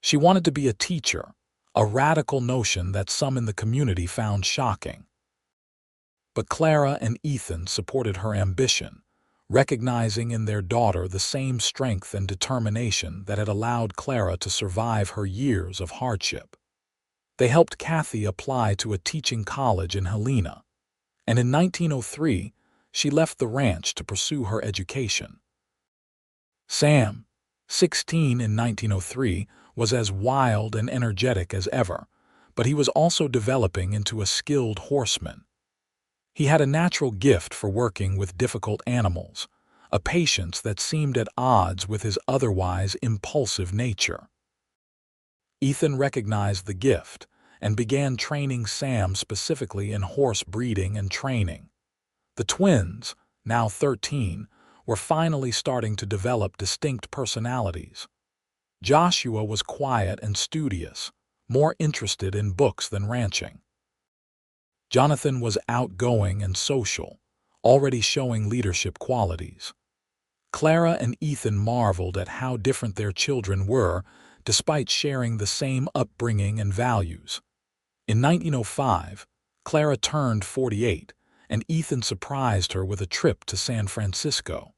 She wanted to be a teacher, a radical notion that some in the community found shocking. But Clara and Ethan supported her ambition, recognizing in their daughter the same strength and determination that had allowed Clara to survive her years of hardship. They helped Kathy apply to a teaching college in Helena, and in 1903, she left the ranch to pursue her education. Sam, 16 in 1903, was as wild and energetic as ever, but he was also developing into a skilled horseman. He had a natural gift for working with difficult animals, a patience that seemed at odds with his otherwise impulsive nature. Ethan recognized the gift and began training Sam specifically in horse breeding and training. The twins, now 13, were finally starting to develop distinct personalities. Joshua was quiet and studious, more interested in books than ranching. Jonathan was outgoing and social, already showing leadership qualities. Clara and Ethan marveled at how different their children were, despite sharing the same upbringing and values. In 1905, Clara turned 48, and Ethan surprised her with a trip to San Francisco.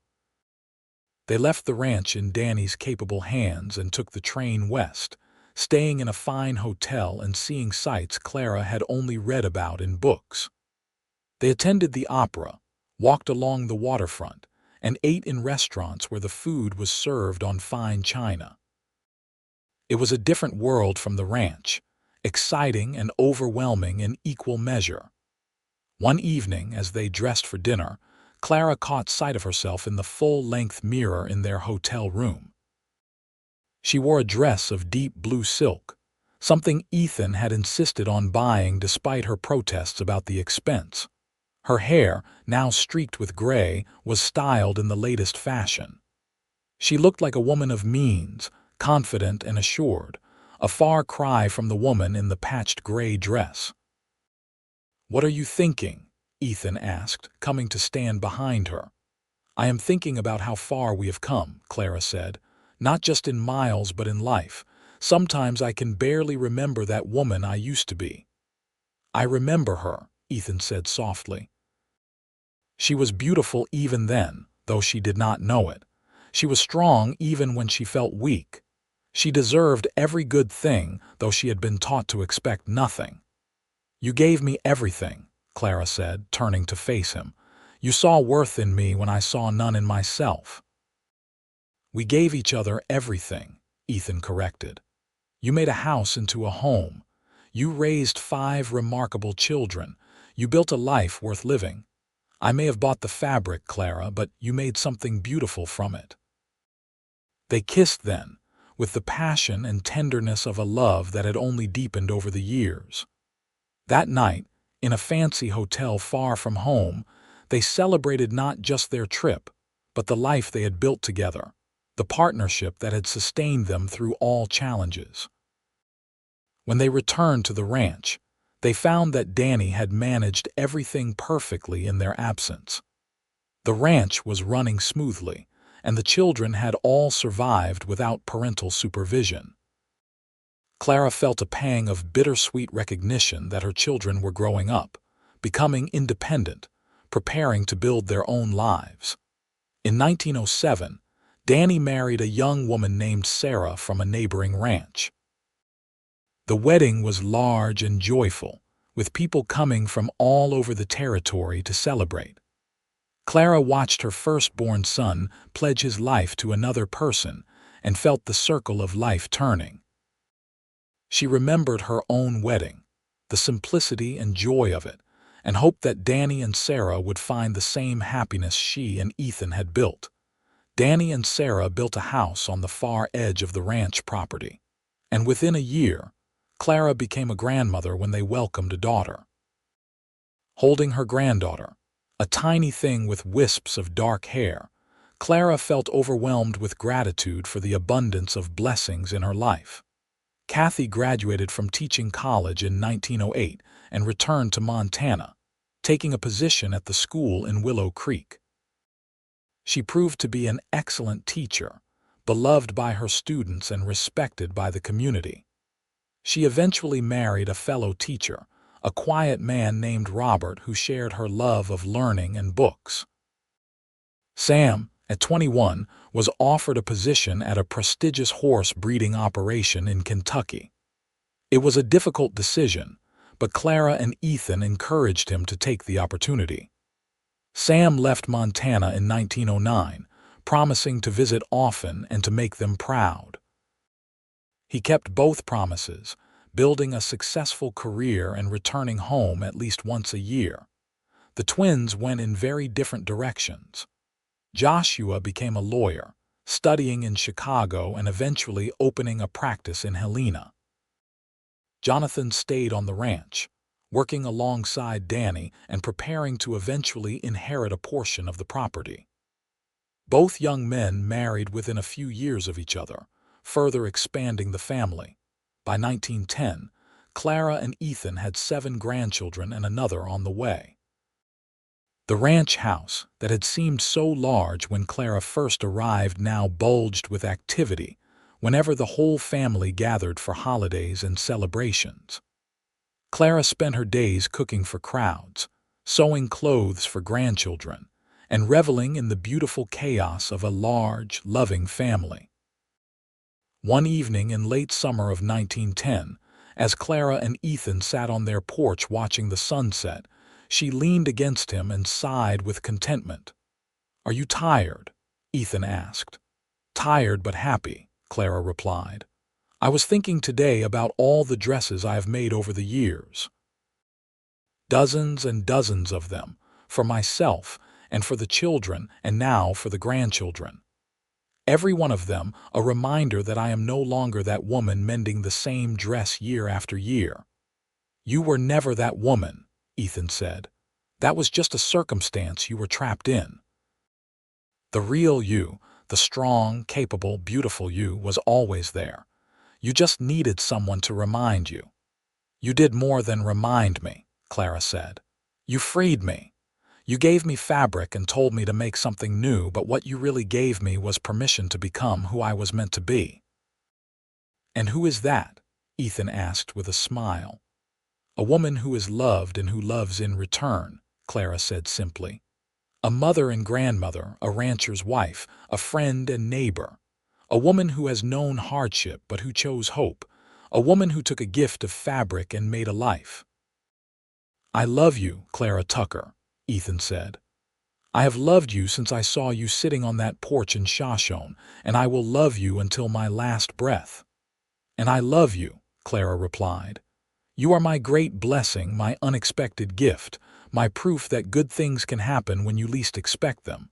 They left the ranch in Danny's capable hands and took the train west, staying in a fine hotel and seeing sights Clara had only read about in books. They attended the opera, walked along the waterfront, and ate in restaurants where the food was served on fine china. It was a different world from the ranch, exciting and overwhelming in equal measure. One evening, as they dressed for dinner, Clara caught sight of herself in the full-length mirror in their hotel room. She wore a dress of deep blue silk, something Ethan had insisted on buying despite her protests about the expense. Her hair, now streaked with gray, was styled in the latest fashion. She looked like a woman of means, confident and assured, a far cry from the woman in the patched gray dress. "What are you thinking?" Ethan asked, coming to stand behind her. "I am thinking about how far we have come," Clara said, "not just in miles but in life. Sometimes I can barely remember that woman I used to be." "I remember her," Ethan said softly. "She was beautiful even then, though she did not know it. She was strong even when she felt weak. She deserved every good thing, though she had been taught to expect nothing." "You gave me everything," Clara said, turning to face him. "You saw worth in me when I saw none in myself." "We gave each other everything," Ethan corrected. "You made a house into a home. You raised 5 remarkable children. You built a life worth living. I may have bought the fabric, Clara, but you made something beautiful from it." They kissed then, with the passion and tenderness of a love that had only deepened over the years. That night, in a fancy hotel far from home, they celebrated not just their trip, but the life they had built together, the partnership that had sustained them through all challenges. When they returned to the ranch, they found that Danny had managed everything perfectly in their absence. The ranch was running smoothly, and the children had all survived without parental supervision. Clara felt a pang of bittersweet recognition that her children were growing up, becoming independent, preparing to build their own lives. In 1907, Danny married a young woman named Sarah from a neighboring ranch. The wedding was large and joyful, with people coming from all over the territory to celebrate. Clara watched her firstborn son pledge his life to another person and felt the circle of life turning. She remembered her own wedding, the simplicity and joy of it, and hoped that Danny and Sarah would find the same happiness she and Ethan had built. Danny and Sarah built a house on the far edge of the ranch property, and within a year, Clara became a grandmother when they welcomed a daughter. Holding her granddaughter, a tiny thing with wisps of dark hair, Clara felt overwhelmed with gratitude for the abundance of blessings in her life. Kathy graduated from teaching college in 1908 and returned to Montana, taking a position at the school in Willow Creek. She proved to be an excellent teacher, beloved by her students and respected by the community. She eventually married a fellow teacher, a quiet man named Robert who shared her love of learning and books. Sam, at 21, was offered a position at a prestigious horse breeding operation in Kentucky. It was a difficult decision, but Clara and Ethan encouraged him to take the opportunity. Sam left Montana in 1909, promising to visit often and to make them proud. He kept both promises, building a successful career and returning home at least once a year. The twins went in very different directions. Joshua became a lawyer, studying in Chicago and eventually opening a practice in Helena. Jonathan stayed on the ranch, working alongside Danny and preparing to eventually inherit a portion of the property. Both young men married within a few years of each other, further expanding the family. By 1910, Clara and Ethan had 7 grandchildren and another on the way. The ranch house, that had seemed so large when Clara first arrived, now bulged with activity whenever the whole family gathered for holidays and celebrations. Clara spent her days cooking for crowds, sewing clothes for grandchildren, and reveling in the beautiful chaos of a large, loving family. One evening in late summer of 1910, as Clara and Ethan sat on their porch watching the sunset, she leaned against him and sighed with contentment. "Are you tired?" Ethan asked. "Tired but happy," Clara replied. "I was thinking today about all the dresses I have made over the years. Dozens and dozens of them, for myself and for the children and now for the grandchildren. Every one of them a reminder that I am no longer that woman mending the same dress year after year." "You were never that woman," Ethan said. "That was just a circumstance you were trapped in. The real you, the strong, capable, beautiful you, was always there. You just needed someone to remind you." "You did more than remind me," Clara said. "You freed me. You gave me fabric and told me to make something new, but what you really gave me was permission to become who I was meant to be." "And who is that?" Ethan asked with a smile. "A woman who is loved and who loves in return," Clara said simply. "A mother and grandmother, a rancher's wife, a friend and neighbor. A woman who has known hardship but who chose hope. A woman who took a gift of fabric and made a life." "I love you, Clara Tucker," Ethan said. "I have loved you since I saw you sitting on that porch in Shoshone, and I will love you until my last breath." "And I love you," Clara replied. "You are my great blessing, my unexpected gift, my proof that good things can happen when you least expect them."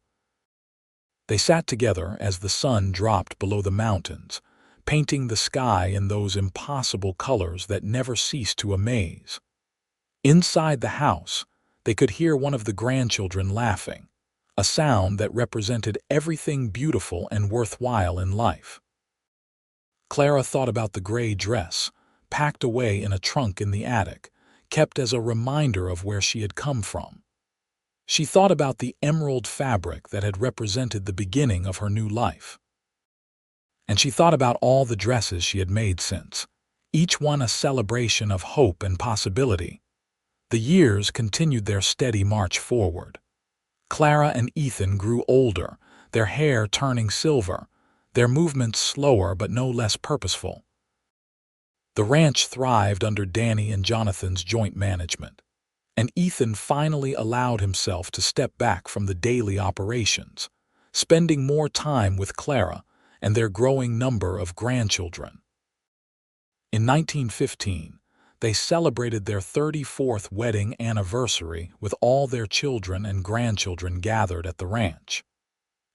They sat together as the sun dropped below the mountains, painting the sky in those impossible colors that never cease to amaze. Inside the house, they could hear one of the grandchildren laughing, a sound that represented everything beautiful and worthwhile in life. Clara thought about the gray dress, packed away in a trunk in the attic, kept as a reminder of where she had come from. She thought about the emerald fabric that had represented the beginning of her new life. And she thought about all the dresses she had made since, each one a celebration of hope and possibility. The years continued their steady march forward. Clara and Ethan grew older, their hair turning silver, their movements slower but no less purposeful. The ranch thrived under Danny and Jonathan's joint management, and Ethan finally allowed himself to step back from the daily operations, spending more time with Clara and their growing number of grandchildren. In 1915, they celebrated their 34th wedding anniversary with all their children and grandchildren gathered at the ranch.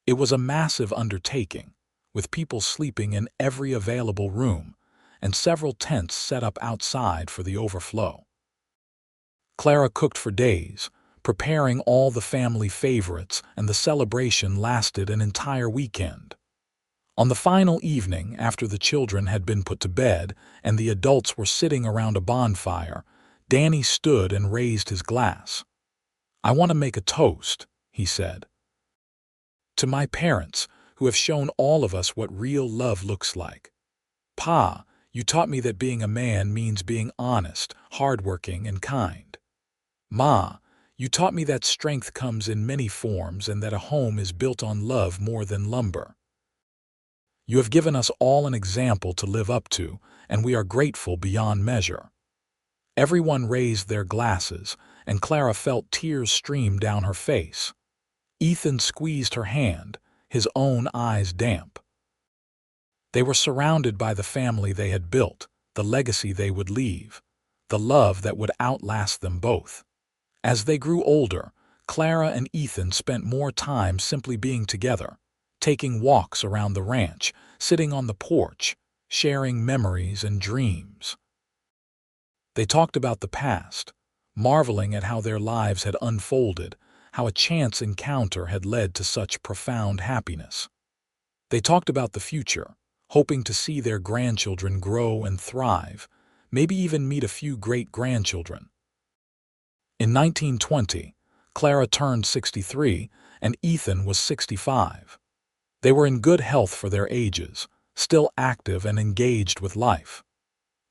It was a massive undertaking, with people sleeping in every available room and several tents set up outside for the overflow. Clara cooked for days, preparing all the family favorites, and the celebration lasted an entire weekend. On the final evening, after the children had been put to bed and the adults were sitting around a bonfire, Danny stood and raised his glass. "I want to make a toast," he said. "To my parents, who have shown all of us what real love looks like. Pa, you taught me that being a man means being honest, hardworking, and kind. Ma, you taught me that strength comes in many forms and that a home is built on love more than lumber. You have given us all an example to live up to, and we are grateful beyond measure." Everyone raised their glasses, and Clara felt tears stream down her face. Ethan squeezed her hand, his own eyes damp. They were surrounded by the family they had built, the legacy they would leave, the love that would outlast them both. As they grew older, Clara and Ethan spent more time simply being together, taking walks around the ranch, sitting on the porch, sharing memories and dreams. They talked about the past, marveling at how their lives had unfolded, how a chance encounter had led to such profound happiness. They talked about the future, hoping to see their grandchildren grow and thrive, maybe even meet a few great-grandchildren. In 1920, Clara turned 63 and Ethan was 65. They were in good health for their ages, still active and engaged with life.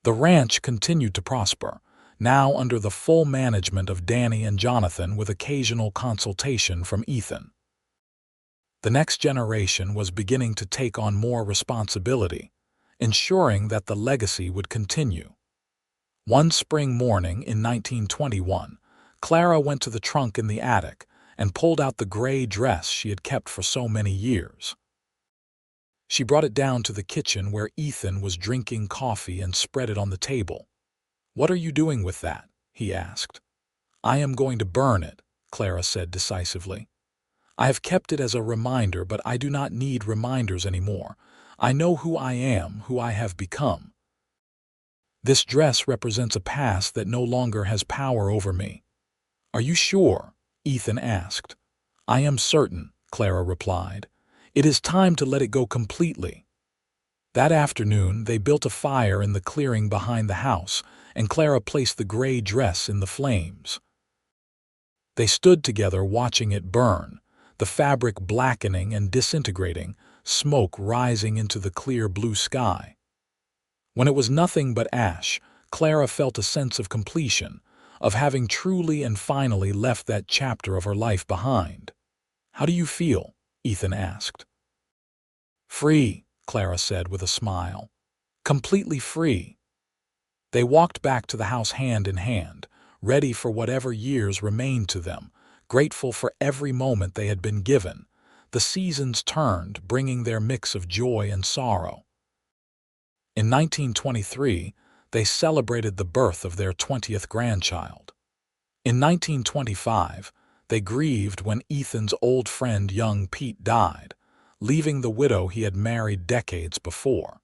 The ranch continued to prosper, now under the full management of Danny and Jonathan with occasional consultation from Ethan. The next generation was beginning to take on more responsibility, ensuring that the legacy would continue. One spring morning in 1921, Clara went to the trunk in the attic and pulled out the gray dress she had kept for so many years. She brought it down to the kitchen where Ethan was drinking coffee and spread it on the table. "What are you doing with that?" he asked. "I am going to burn it," Clara said decisively. "I have kept it as a reminder, but I do not need reminders anymore. I know who I am, who I have become. This dress represents a past that no longer has power over me." "Are you sure?" Ethan asked. "I am certain," Clara replied. "It is time to let it go completely." That afternoon, they built a fire in the clearing behind the house, and Clara placed the gray dress in the flames. They stood together watching it burn, the fabric blackening and disintegrating, smoke rising into the clear blue sky. When it was nothing but ash, Clara felt a sense of completion, of having truly and finally left that chapter of her life behind. "How do you feel?" Ethan asked. "Free," Clara said with a smile. "Completely free." They walked back to the house hand in hand, ready for whatever years remained to them, grateful for every moment they had been given. The seasons turned, bringing their mix of joy and sorrow. In 1923, they celebrated the birth of their 20th grandchild. In 1925, they grieved when Ethan's old friend young Pete died, leaving the widow he had married decades before.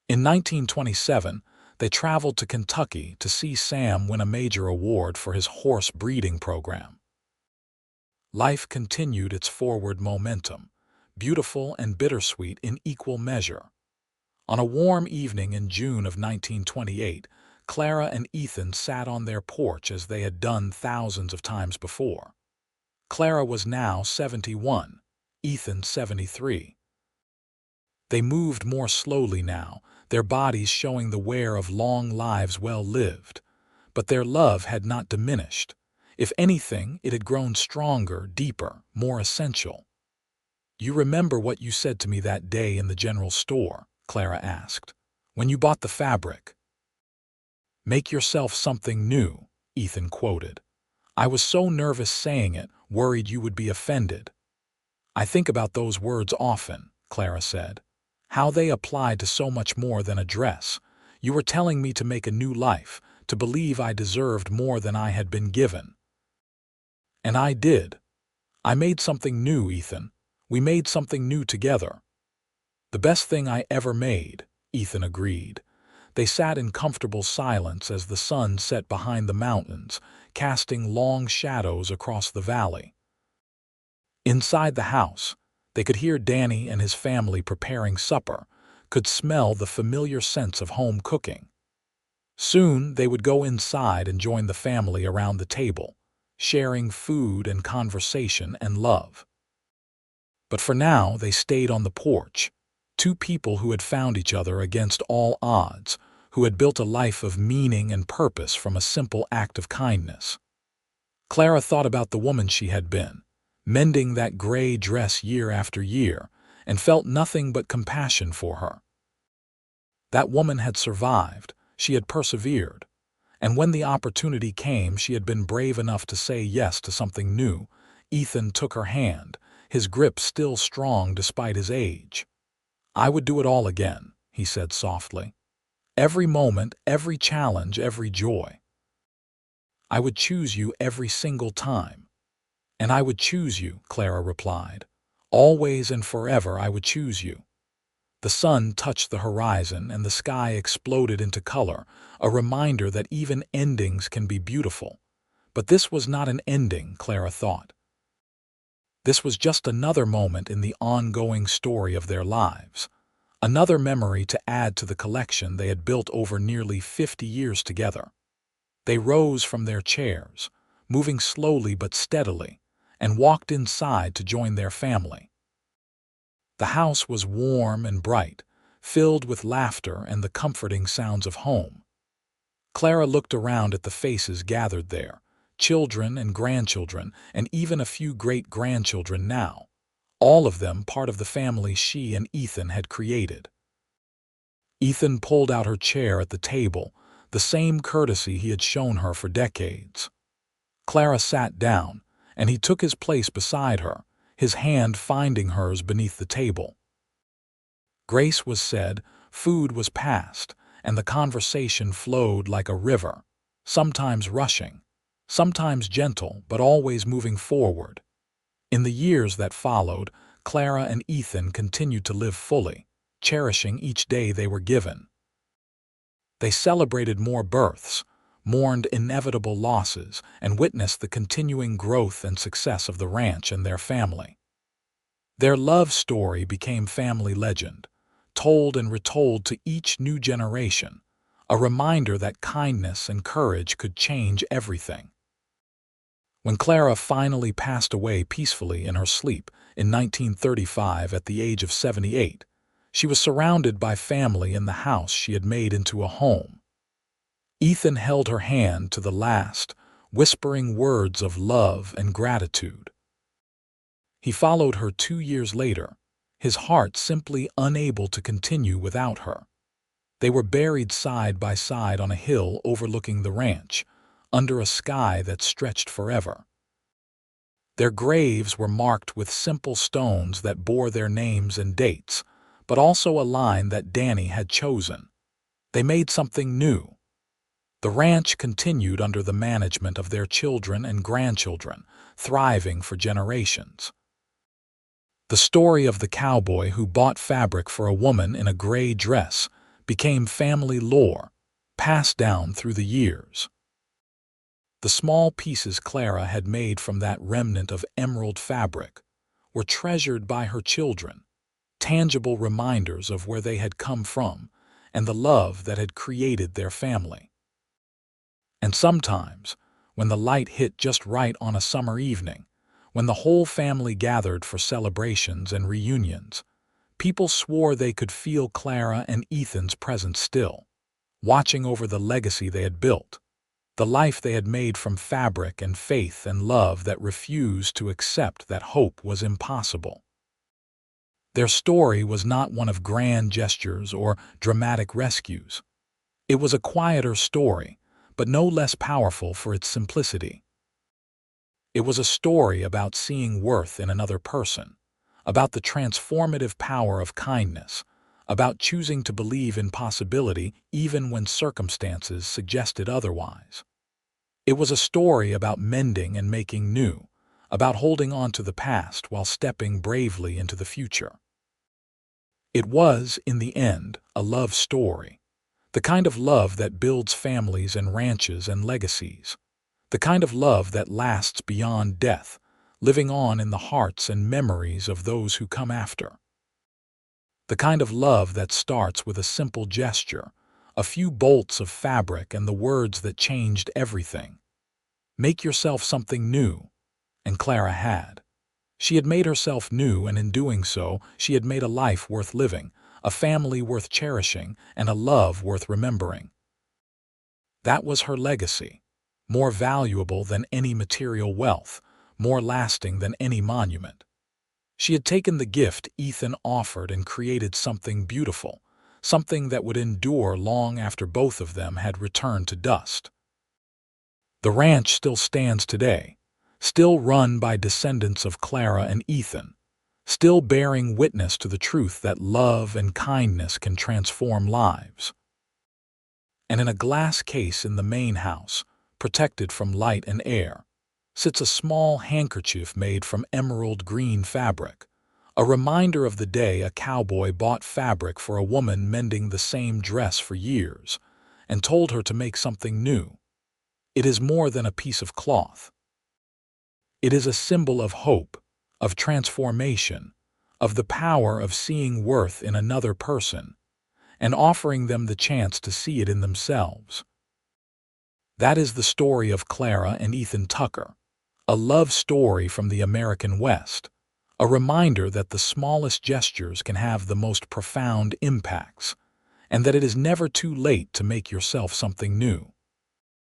In 1927, they traveled to Kentucky to see Sam win a major award for his horse breeding program. Life continued its forward momentum, beautiful and bittersweet in equal measure. On a warm evening in June of 1928, Clara and Ethan sat on their porch as they had done thousands of times before. Clara was now 71, Ethan 73. They moved more slowly now, their bodies showing the wear of long lives well lived. But their love had not diminished. If anything, it had grown stronger, deeper, more essential. "You remember what you said to me that day in the general store?" Clara asked. "When you bought the fabric." "Make yourself something new," Ethan quoted. "I was so nervous saying it, worried you would be offended." "I think about those words often," Clara said. "How they apply to so much more than a dress. You were telling me to make a new life, to believe I deserved more than I had been given. And I did. I made something new, Ethan. We made something new together." "The best thing I ever made," Ethan agreed. They sat in comfortable silence as the sun set behind the mountains, casting long shadows across the valley. Inside the house, They could hear Danny and his family preparing supper, could smell the familiar sense of home cooking. Soon they would go inside and join the family around the table, sharing food and conversation and love. But for now, they stayed on the porch, two people who had found each other against all odds, who had built a life of meaning and purpose from a simple act of kindness. Clara thought about the woman she had been, mending that gray dress year after year, and felt nothing but compassion for her. That woman had survived, she had persevered, and when the opportunity came, she had been brave enough to say yes to something new. Ethan took her hand, his grip still strong despite his age. "I would do it all again," he said softly. "Every moment, every challenge, every joy. I would choose you every single time." "And I would choose you," Clara replied. "Always and forever I would choose you." The sun touched the horizon and the sky exploded into color, a reminder that even endings can be beautiful. But this was not an ending, Clara thought. This was just another moment in the ongoing story of their lives, another memory to add to the collection they had built over nearly 50 years together. They rose from their chairs, moving slowly but steadily, and walked inside to join their family. The house was warm and bright, filled with laughter and the comforting sounds of home. Clara looked around at the faces gathered there, children and grandchildren, and even a few great-grandchildren now, all of them part of the family she and Ethan had created. Ethan pulled out her chair at the table, the same courtesy he had shown her for decades. Clara sat down, and he took his place beside her, his hand finding hers beneath the table. Grace was said, food was passed, and the conversation flowed like a river, sometimes rushing, sometimes gentle, but always moving forward. In the years that followed, Clara and Ethan continued to live fully, cherishing each day they were given. They celebrated more births, mourned inevitable losses, and witnessed the continuing growth and success of the ranch and their family. Their love story became family legend, told and retold to each new generation, a reminder that kindness and courage could change everything. When Clara finally passed away peacefully in her sleep in 1935 at the age of 78, she was surrounded by family in the house she had made into a home. Ethan held her hand to the last, whispering words of love and gratitude. He followed her 2 years later, his heart simply unable to continue without her. They were buried side by side on a hill overlooking the ranch, under a sky that stretched forever. Their graves were marked with simple stones that bore their names and dates, but also a line that Danny had chosen. They made something new. The ranch continued under the management of their children and grandchildren, thriving for generations. The story of the cowboy who bought fabric for a woman in a gray dress became family lore, passed down through the years. The small pieces Clara had made from that remnant of emerald fabric were treasured by her children, tangible reminders of where they had come from and the love that had created their family. And sometimes, when the light hit just right on a summer evening, when the whole family gathered for celebrations and reunions, people swore they could feel Clara and Ethan's presence still, watching over the legacy they had built, the life they had made from fabric and faith and love that refused to accept that hope was impossible. Their story was not one of grand gestures or dramatic rescues. It was a quieter story, but no less powerful for its simplicity. It was a story about seeing worth in another person, about the transformative power of kindness, about choosing to believe in possibility even when circumstances suggested otherwise. It was a story about mending and making new, about holding on to the past while stepping bravely into the future. It was, in the end, a love story, the kind of love that builds families and ranches and legacies, the kind of love that lasts beyond death, living on in the hearts and memories of those who come after. The kind of love that starts with a simple gesture, a few bolts of fabric and the words that changed everything. Make yourself something new. And Clara had. She had made herself new, and in doing so, she had made a life worth living, a family worth cherishing, and a love worth remembering. That was her legacy, more valuable than any material wealth, more lasting than any monument. She had taken the gift Ethan offered and created something beautiful, something that would endure long after both of them had returned to dust. The ranch still stands today, still run by descendants of Clara and Ethan, still bearing witness to the truth that love and kindness can transform lives. And in a glass case in the main house, protected from light and air, sits a small handkerchief made from emerald green fabric, a reminder of the day a cowboy bought fabric for a woman mending the same dress for years and told her to make something new. It is more than a piece of cloth. It is a symbol of hope, of transformation, of the power of seeing worth in another person and offering them the chance to see it in themselves. That is the story of Clara and Ethan Tucker, a love story from the American West, a reminder that the smallest gestures can have the most profound impacts, and that it is never too late to make yourself something new.